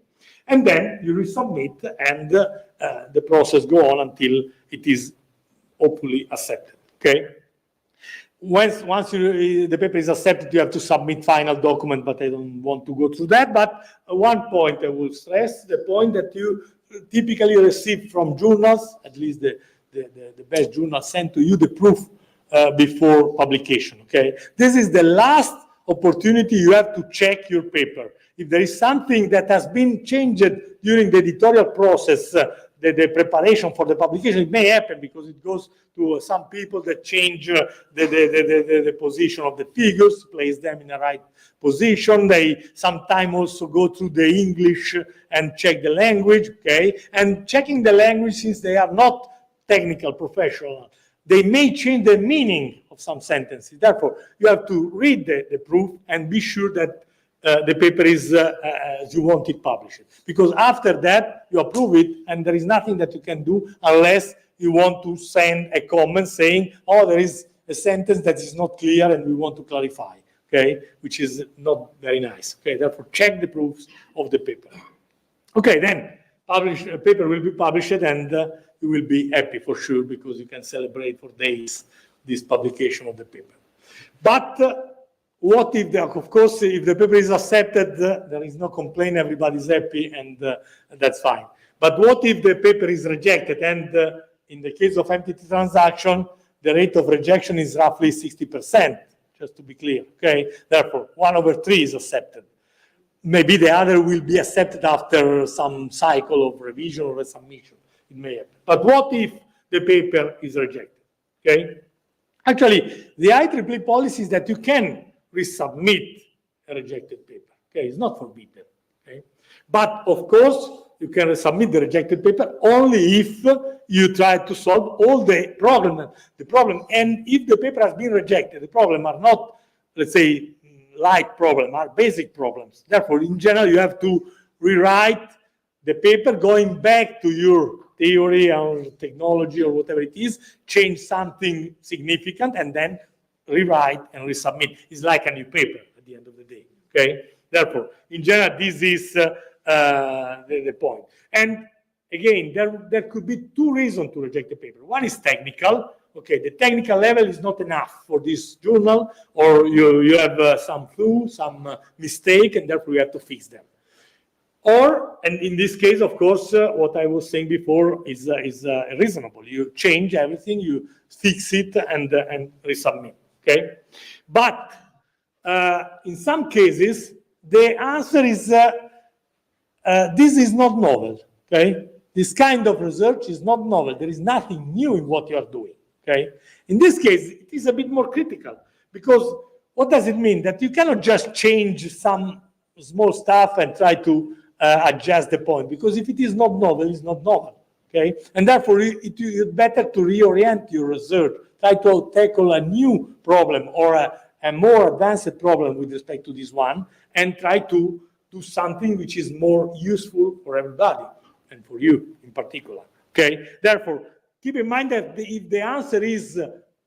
And then you resubmit, and the process go on until it is hopefully accepted, okay? Once the paper is accepted, you have to submit final document, but I don't want to go through that. But one point I will stress, the point that you typically receive from journals, at least the best journals send to you the proof before publication, okay? This is the last opportunity you have to check your paper. If there is something that has been changed during the editorial process, the preparation for the publication, it may happen because it goes to some people that change the position of the figures, place them in the right position. They sometimes also go through the English and check the language, okay? And checking the language, since they are not technical professional, they may change the meaning of some sentences. Therefore, you have to read the proof and be sure that the paper is as you want it published. Because after that, you approve it, and there is nothing that you can do unless you want to send a comment saying, oh, there is a sentence that is not clear and we want to clarify, okay? Which is not very nice, okay? Therefore, check the proofs of the paper. Okay, then, paper will be published, and you will be happy for sure, because you can celebrate for days this publication of the paper. But what if, of course, if the paper is accepted, there is no complaint, everybody's happy, and that's fine. But what if the paper is rejected? And in the case of MTT transaction, the rate of rejection is roughly 60%, just to be clear, okay? Therefore, 1/3 is accepted. maybe the other will be accepted after some cycle of revision or resubmission. It may happen. But what if the paper is rejected? Okay. Actually, the IEEE policy is that you can resubmit a rejected paper. Okay, it's not forbidden. Okay, but of course you can resubmit the rejected paper only if you try to solve all the problem. And if the paper has been rejected, the problem are not, let's say, light problem, are basic problems. Therefore, in general, you have to rewrite the paper going back to your theory or technology or whatever it is, change something significant, and then rewrite and resubmit. It's like a new paper at the end of the day. Okay. Therefore, in general, this is the point. And again, there could be two reasons to reject the paper. One is technical. Okay, the technical level is not enough for this journal, or you have some flaw, some mistake, and therefore you have to fix them. Or, and in this case, of course, what I was saying before is reasonable. You change everything, you fix it, and resubmit. Okay, but in some cases, the answer is this is not novel. Okay, this kind of research is not novel. There is nothing new in what you are doing. Okay, in this case, it is a bit more critical, because what does it mean? That you cannot just change some small stuff and try to adjust the point, because if it is not novel, it's not novel. Okay, and therefore it's better to reorient your research, try to tackle a new problem or a more advanced problem with respect to this one, and try to do something which is more useful for everybody and for you in particular. Okay, therefore keep in mind that if the answer is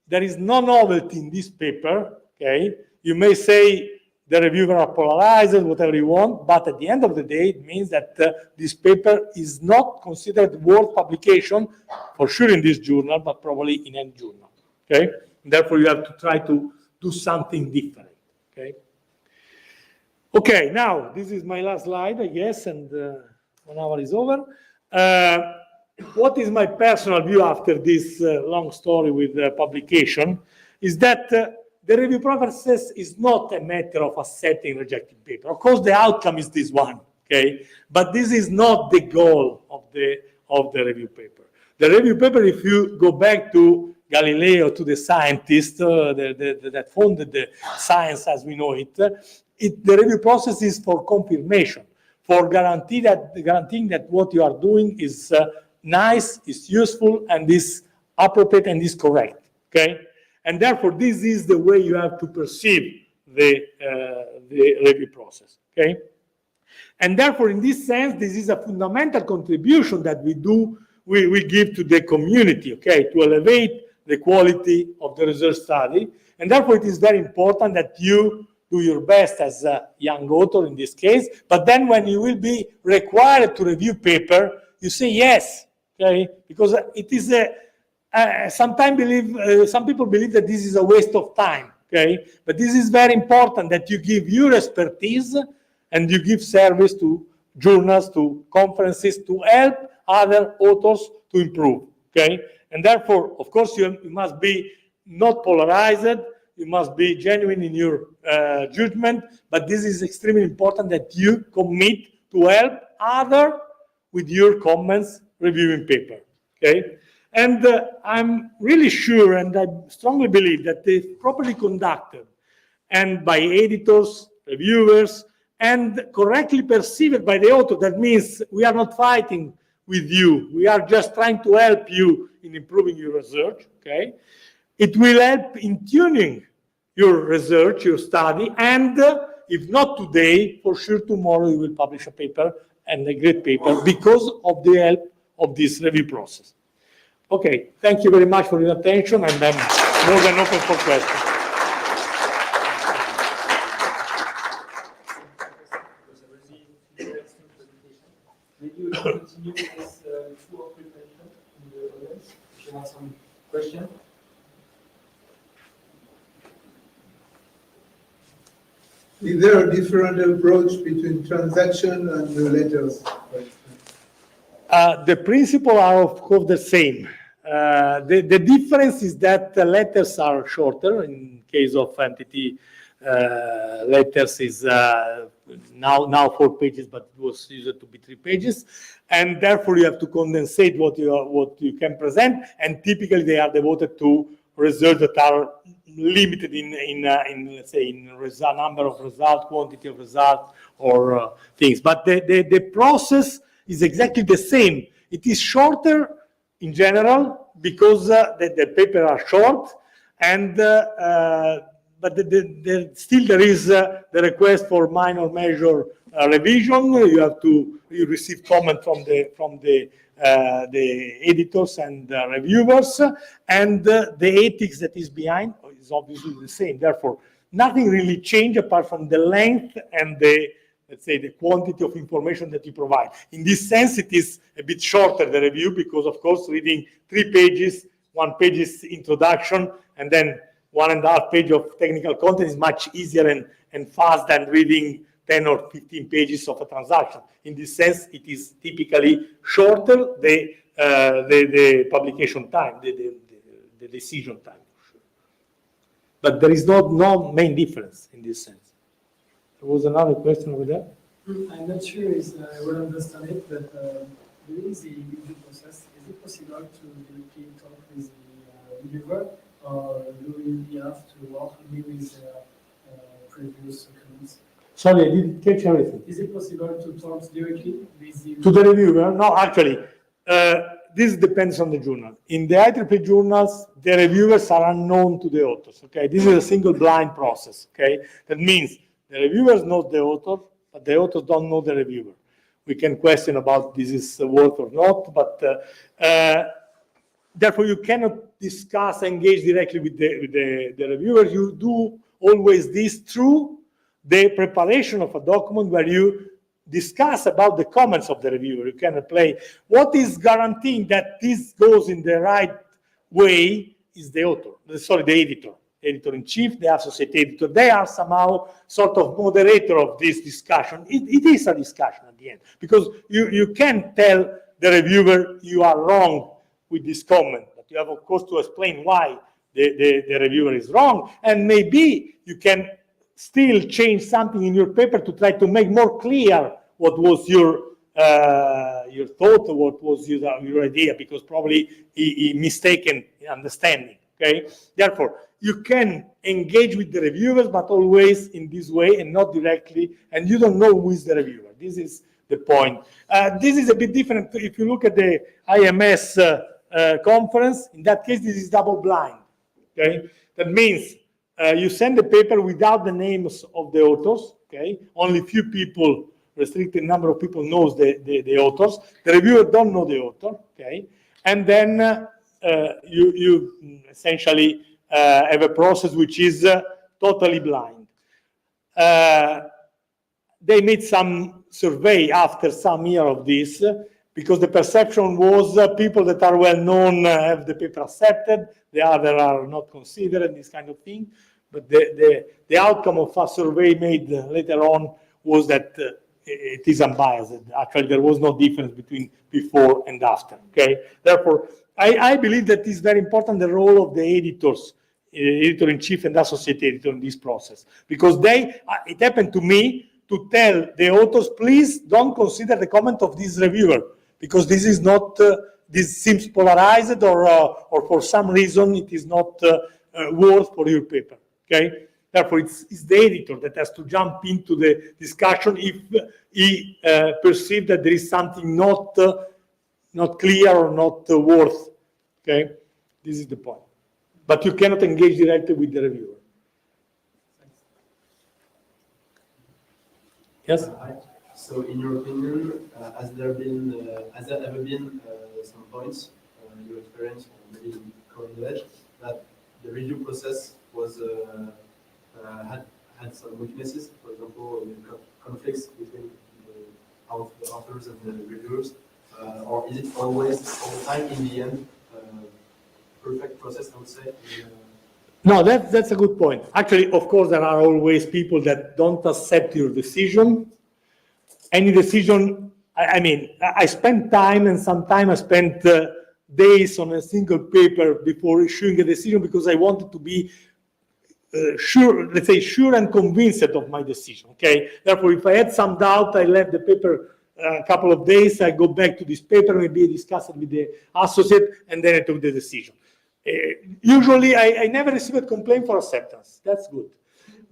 there is no novelty in this paper, okay, you may say the reviewer are polarized, whatever you want, but at the end of the day, it means that this paper is not considered worth publication, for sure in this journal, but probably in any journal, okay? And therefore, you have to try to do something different, okay? Okay, now, this is my last slide, I guess, and 1 hour is over. What is my personal view after this long story with publication is that the review process is not a matter of accepting rejected paper. Of course, the outcome is this one, okay? But this is not the goal of the review paper. The review paper, if you go back to Galileo, to the scientist that founded the science as we know it, the review process is for confirmation, for guaranteeing that what you are doing is nice, is useful, and is appropriate and is correct, okay? And therefore, this is the way you have to perceive the review process, okay? And therefore, in this sense, this is a fundamental contribution that we give to the community, okay, to elevate the quality of the research study. And therefore, it is very important that you do your best as a young author in this case, but then when you will be required to review paper, you say yes, okay? Because it is some people believe that this is a waste of time, okay? But this is very important, that you give your expertise and you give service to journals, to conferences, to help other authors to improve, okay? And therefore, of course, you must be not polarized, you must be genuine in your judgment, but this is extremely important that you commit to help others with your comments reviewing paper, okay? And I'm really sure, and I strongly believe that if properly conducted and by editors, reviewers, and correctly perceived by the author, that means we are not fighting with you. We are just trying to help you in improving your research, okay? It will help in tuning your research, your study, and if not today, for sure tomorrow you will publish a paper, and a great paper, because of the help of this review process. Okay, thank you very much for your attention, and I'm more than open for questions. Maybe we can continue with this 2 or 3 questions in the audience, if you have some questions. Is there a different approach between transaction and the letters? The principles are, of course, the same. The difference is that the letters are shorter in case of entity letters is now 4 pages, but it was used to be 3 pages, and therefore you have to condensate what you can present, and typically they are devoted to results that are limited in let's say in number of results, quantity of results, or things. But the process is exactly the same. It is shorter in general because the papers are short, and but still there is the request for minor measure revision. You receive comment from the editors and reviewers, and the ethics that is behind is obviously the same. Therefore, nothing really changed apart from the length and let's say the quantity of information that you provide. In this sense, it is a bit shorter, the review, because of course reading 3 pages, 1 page is introduction, and then 1.5 pages of technical content is much easier and fast than reading 10 or 15 pages of a transaction. In this sense, it is typically shorter the publication time, the decision time. But there is no main difference in this sense. There was another question over there. I'm not sure if I will understand it, but during the review process, is it possible to directly talk with the reviewer, or do we have to work only with previous documents? Sorry, I didn't catch everything. Is it possible to talk directly with the To the reviewer? No, actually, this depends on the journal. In the IEEE journals, the reviewers are unknown to the authors. Okay, this is a single blind process. Okay, that means the reviewers know the author, but the authors don't know the reviewer. We can question about this is worth or not, but therefore you cannot discuss, engage directly with the reviewer. You do always this through the preparation of a document where you discuss about the comments of the reviewer. You can play. What is guaranteeing that this goes in the right way is the author, the editor. Editor-in-chief, the associate editor. They are somehow sort of moderator of this discussion. It is a discussion at the end, because you can tell the reviewer you are wrong with this comment, but you have, of course, to explain why the reviewer is wrong, and maybe you can still change something in your paper to try to make more clear what was your thought, or what was your idea, because probably he mistaken understanding. Okay, therefore you can engage with the reviewers, but always in this way and not directly, and you don't know who is the reviewer. This is the point. This is a bit different if you look at the IMS conference. In that case, this is double blind. Okay, that means you send the paper without the names of the authors. Okay, only few people, restricted number of people knows the authors. The reviewer don't know the author. Okay, and then you essentially have a process which is totally blind. They made some survey after some year of this, because the perception was people that are well known have the paper accepted, the other are not considered, this kind of thing. But the outcome of a survey made later on was that it is unbiased. Actually, there was no difference between before and after. Okay, therefore, I believe that it's very important, the role of the editors, editor-in-chief and associate editor in this process, because it happened to me to tell the authors, please don't consider the comment of this reviewer, because this is not, this seems polarized, or for some reason it is not worth for your paper. Okay, therefore it's the editor that has to jump into the discussion if he perceives that there is something not clear or not worth. Okay, this is the point. But you cannot engage directly with the reviewer. Yes. So, in your opinion, has there ever been some points, in your experience, or maybe current knowledge, that the review process was had some weaknesses? For example, conflicts between the authors and the reviewers, or is it always all the time in the end perfect process? I would say. No, that's a good point. Actually, of course, there are always people that don't accept your decision. Any decision, I mean, I spent time, and sometimes I spent days on a single paper before issuing a decision, because I wanted to be sure, let's say, sure and convinced of my decision, okay? Therefore, if I had some doubt, I left the paper a couple of days, I go back to this paper, maybe discuss it with the associate, and then I took the decision. Usually, I never receive a complaint for acceptance. That's good.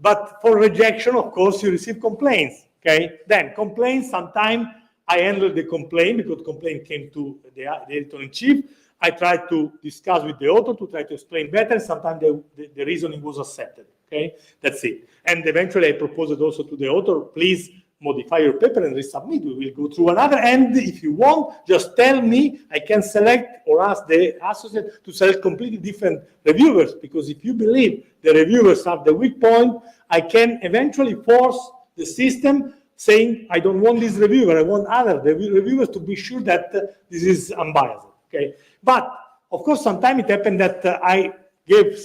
But for rejection, of course, you receive complaints, okay? Then complaints, sometimes I handle the complaint because complaint came to the editor-in-chief. I tried to discuss with the author to try to explain better. Sometimes the reasoning was accepted, okay? That's it. And eventually I proposed also to the author, please modify your paper and resubmit. We will go through another. And if you want, just tell me, I can select or ask the associate to select completely different reviewers, because if you believe the reviewers are the weak point, I can eventually force the system saying, I don't want this reviewer, I want other reviewers to be sure that this is unbiased, okay? But, of course, sometimes it happened that I gave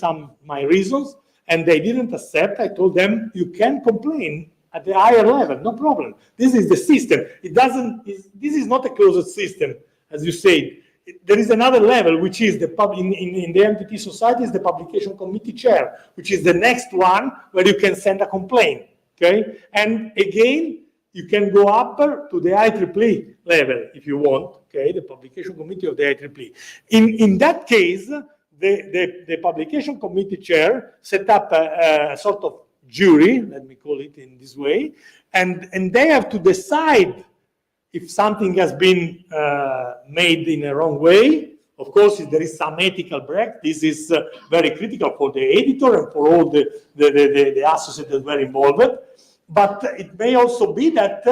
my reasons and they didn't accept. I told them, you can complain at the higher level, no problem. This is the system. This is not a closed system, as you said. There is another level, which is in the MTT society is the publication committee chair, which is the next one where you can send a complaint, okay? And again, you can go up to the IEEE level if you want, okay? The publication committee of the IEEE. In that case, the publication committee chair set up a sort of jury, let me call it in this way, and they have to decide if something has been made in a wrong way. Of course, if there is some ethical break, this is very critical for the editor and for all the associates that were involved. But it may also be that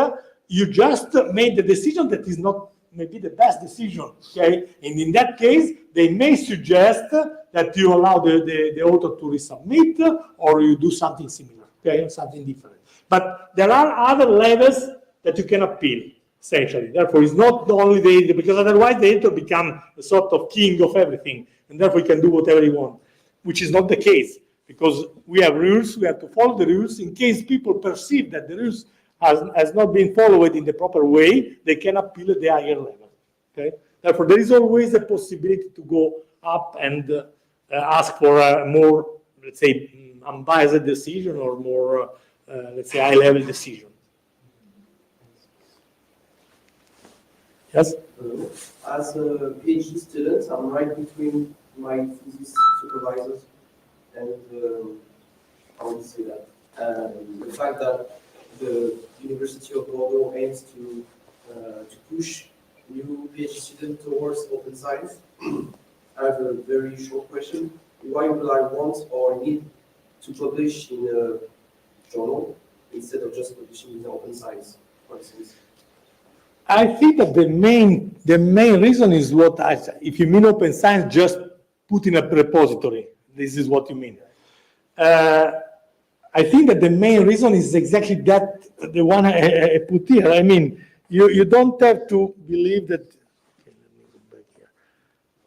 you just made the decision that is not maybe the best decision, okay? And in that case, they may suggest that you allow the author to resubmit or you do something similar, okay? Something different. But there are other levels that you can appeal, essentially. Therefore, it's not only the editor, because otherwise the editor becomes a sort of king of everything, and therefore he can do whatever he wants, which is not the case. Because we have rules, we have to follow the rules. In case people perceive that the rules has not been followed in the proper way, they can appeal at the higher level. Okay? Therefore, there is always a possibility to go up and ask for a more, let's say, unbiased decision or more, let's say, high-level decision. Yes? As a PhD student, I'm right between my physics supervisors and how would you say that? The fact that the University of Bordeaux aims to push new PhD students towards open science. I have a very short question. Why would I want or need to publish in a journal instead of just publishing in open science, for instance? I think that the main reason is what I said. If you mean open science, just put in a repository. This is what you mean. I think that the main reason is exactly that, the one I put here. I mean, you don't have to believe that, okay, let me go back here,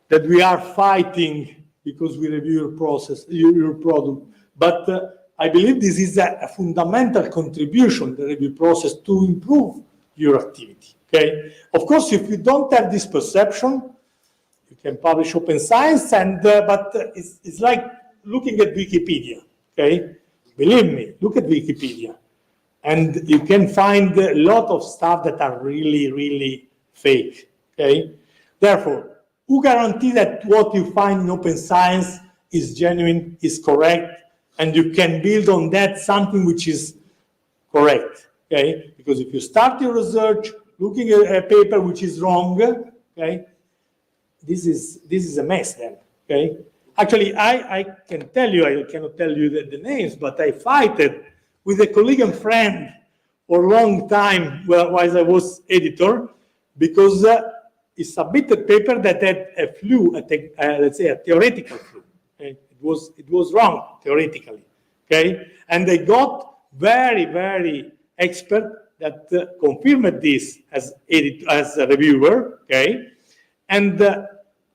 that we are fighting because we review your process, your product. But I believe this is a fundamental contribution, the review process, to improve your activity. Okay. Of course, if you don't have this perception, you can publish open science, but it's like looking at Wikipedia. Okay, believe me, look at Wikipedia, and you can find a lot of stuff that are really, really fake. Okay, therefore, who guarantees that what you find in open science is genuine, is correct, and you can build on that something which is correct? Okay, because if you start your research looking at a paper which is wrong, okay, this is a mess then, okay? Actually, I can tell you, I cannot tell you the names, but I fought with a colleague and friend for a long time while I was editor, because he submitted paper that had a flaw, let's say a theoretical flaw. Okay? It was wrong theoretically, okay? And they got very, very expert that confirmed this as a reviewer, okay? And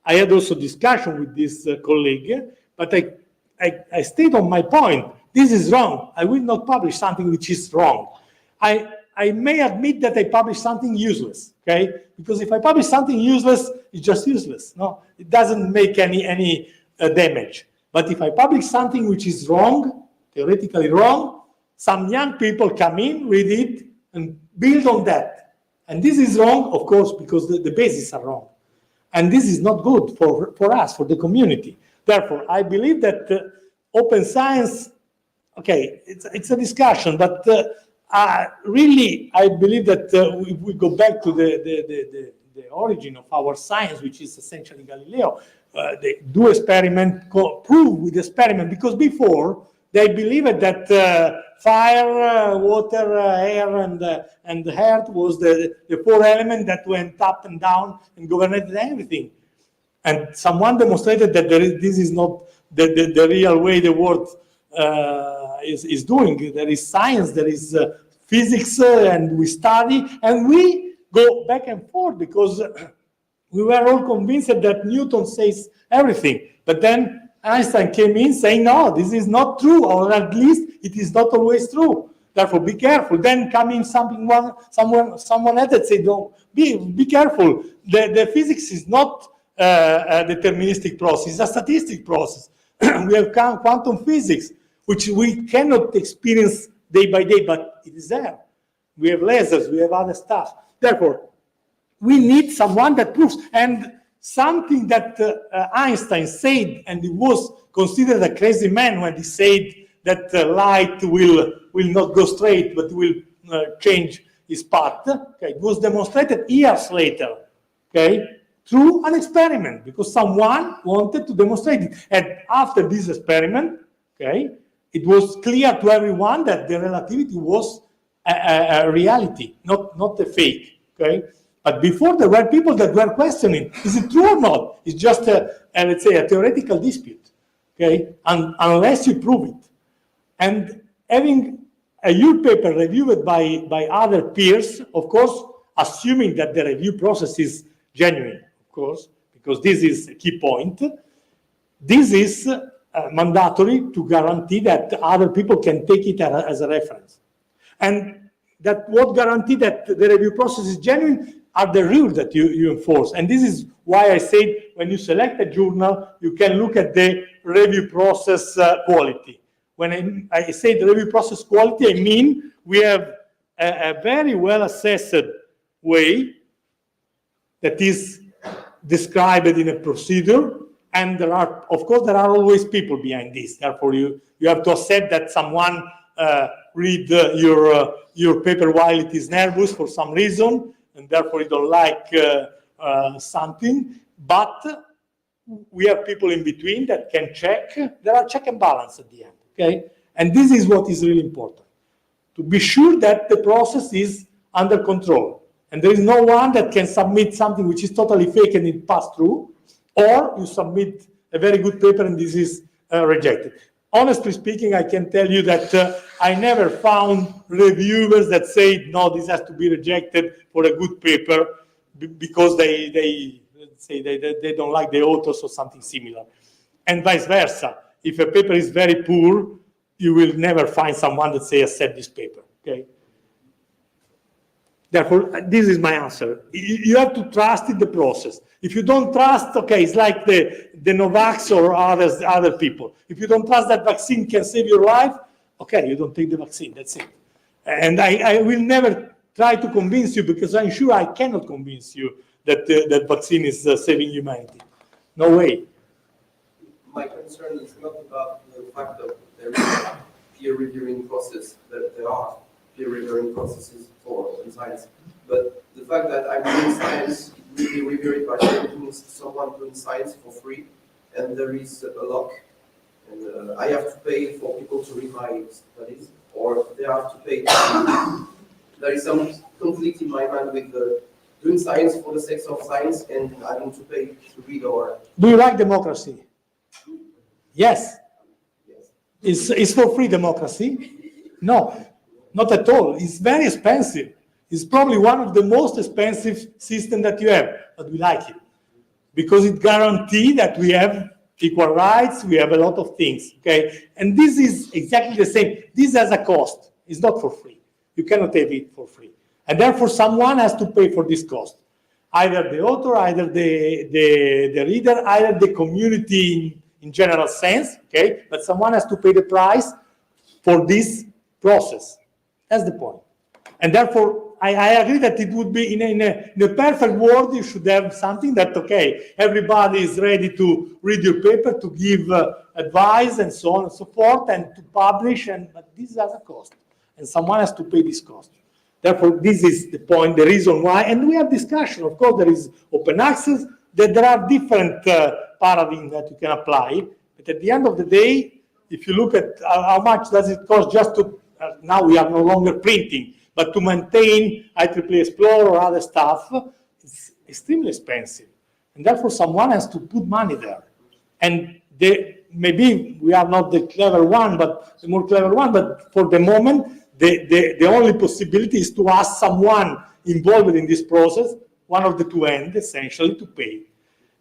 I had also discussion with this colleague, but I stayed on my point. This is wrong. I will not publish something which is wrong. I may admit that I published something useless, okay? Because if I publish something useless, it's just useless. No, it doesn't make any damage. But if I publish something which is wrong, theoretically wrong, some young people come in, read it, and build on that. And this is wrong, of course, because the bases are wrong. And this is not good for us, for the community. Therefore, I believe that open science, okay, it's a discussion, but really, I believe that if we go back to the origin of our science, which is essentially Galileo, they do experiment, prove with experiment, because before they believed that fire, water, air, and earth was the four elements that went up and down and governed everything. And someone demonstrated that this is not the real way the world is doing. There is science, there is physics, and we study, and we go back and forth because we were all convinced that Newton says everything. But then Einstein came in saying, no, this is not true, or at least it is not always true. Therefore, be careful. Then coming someone else that said, no, be careful. The physics is not a deterministic process, it's a statistic process. We have quantum physics, which we cannot experience day by day, but it is there. We have lasers, we have other stuff. Therefore, we need someone that proves. And something that Einstein said, and he was considered a crazy man when he said that light will not go straight, but will change its path. Okay, it was demonstrated years later, okay, through an experiment, because someone wanted to demonstrate it. And after this experiment, okay, it was clear to everyone that the relativity was a reality, not a fake, okay? But before, there were people that were questioning, is it true or not? It's just let's say, a theoretical dispute, okay? Unless you prove it. And having a your paper reviewed by other peers, of course, assuming that the review process is genuine, of course, because this is a key point, this is mandatory to guarantee that other people can take it as a reference. And that what guarantee that the review process is genuine are the rules that you enforce. And this is why I said when you select a journal, you can look at the review process quality. When I say the review process quality, I mean we have a very well assessed way that is described in a procedure. And there are, of course, there are always people behind this. Therefore, you have to accept that someone read your paper while it is nervous for some reason, and therefore you don't like something. But we have people in between that can check. There are check and balance at the end, okay? And this is what is really important, to be sure that the process is under control. And there is no one that can submit something which is totally fake and it passed through, or you submit a very good paper and this is rejected. Honestly speaking, I can tell you that I never found reviewers that say, no, this has to be rejected for a good paper because they say they don't like the authors or something similar. And vice versa. If a paper is very poor, you will never find someone that say, accept this paper, okay? Therefore, this is my answer. You have to trust in the process. If you don't trust, okay, it's like the Novax or other people. If you don't trust that vaccine can save your life, okay, you don't take the vaccine, that's it. And I will never try to convince you, because I'm sure I cannot convince you that that vaccine is saving humanity. No way. My concern is not about the fact that there is a peer reviewing process, that there are peer reviewing processes for science, but the fact that I'm doing science, really reviewed by someone doing science for free, and there is a lock, and I have to pay for people to read my studies, or they have to pay. There is some conflict in my mind with doing science for the sake of science and having to pay to read or. Do you like democracy? Yes. Yes. Is for free democracy? No, not at all. It's very expensive. It's probably one of the most expensive systems that you have, but we like it because it guarantees that we have equal rights, we have a lot of things, okay? And this is exactly the same. This has a cost. It's not for free. You cannot have it for free. And therefore, someone has to pay for this cost. Either the author, either the reader, either the community in general sense, okay? But someone has to pay the price for this process. That's the point. And therefore, I agree that it would be in a perfect world, you should have something that, okay, everybody is ready to read your paper, to give advice and so on and so forth, and to publish, but this has a cost, and someone has to pay this cost. Therefore, this is the point, the reason why, and we have discussion. Of course, there is open access, that there are different paradigms that you can apply, but at the end of the day, if you look at how much does it cost just to, now we are no longer printing, but to maintain IEEE Explorer or other stuff, it's extremely expensive. And therefore, someone has to put money there. And maybe we are not the clever one, but the more clever one, but for the moment, the only possibility is to ask someone involved in this process, one of the two ends, essentially, to pay.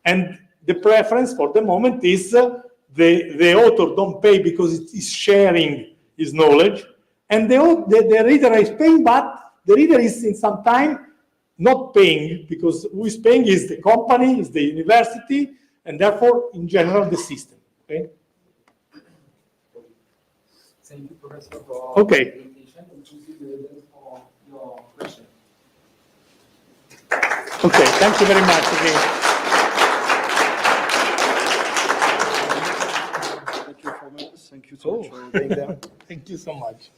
And the preference for the moment is the author don't pay because it is sharing his knowledge, and the reader is paying, but the reader is in some time not paying, because who is paying is the company, is the university, and therefore, in general, the system. Okay? Thank you, Professor, for Okay. the presentation. And to see the for your question. Okay, thank you very much again. Thank you so much for being there. Thank you so much.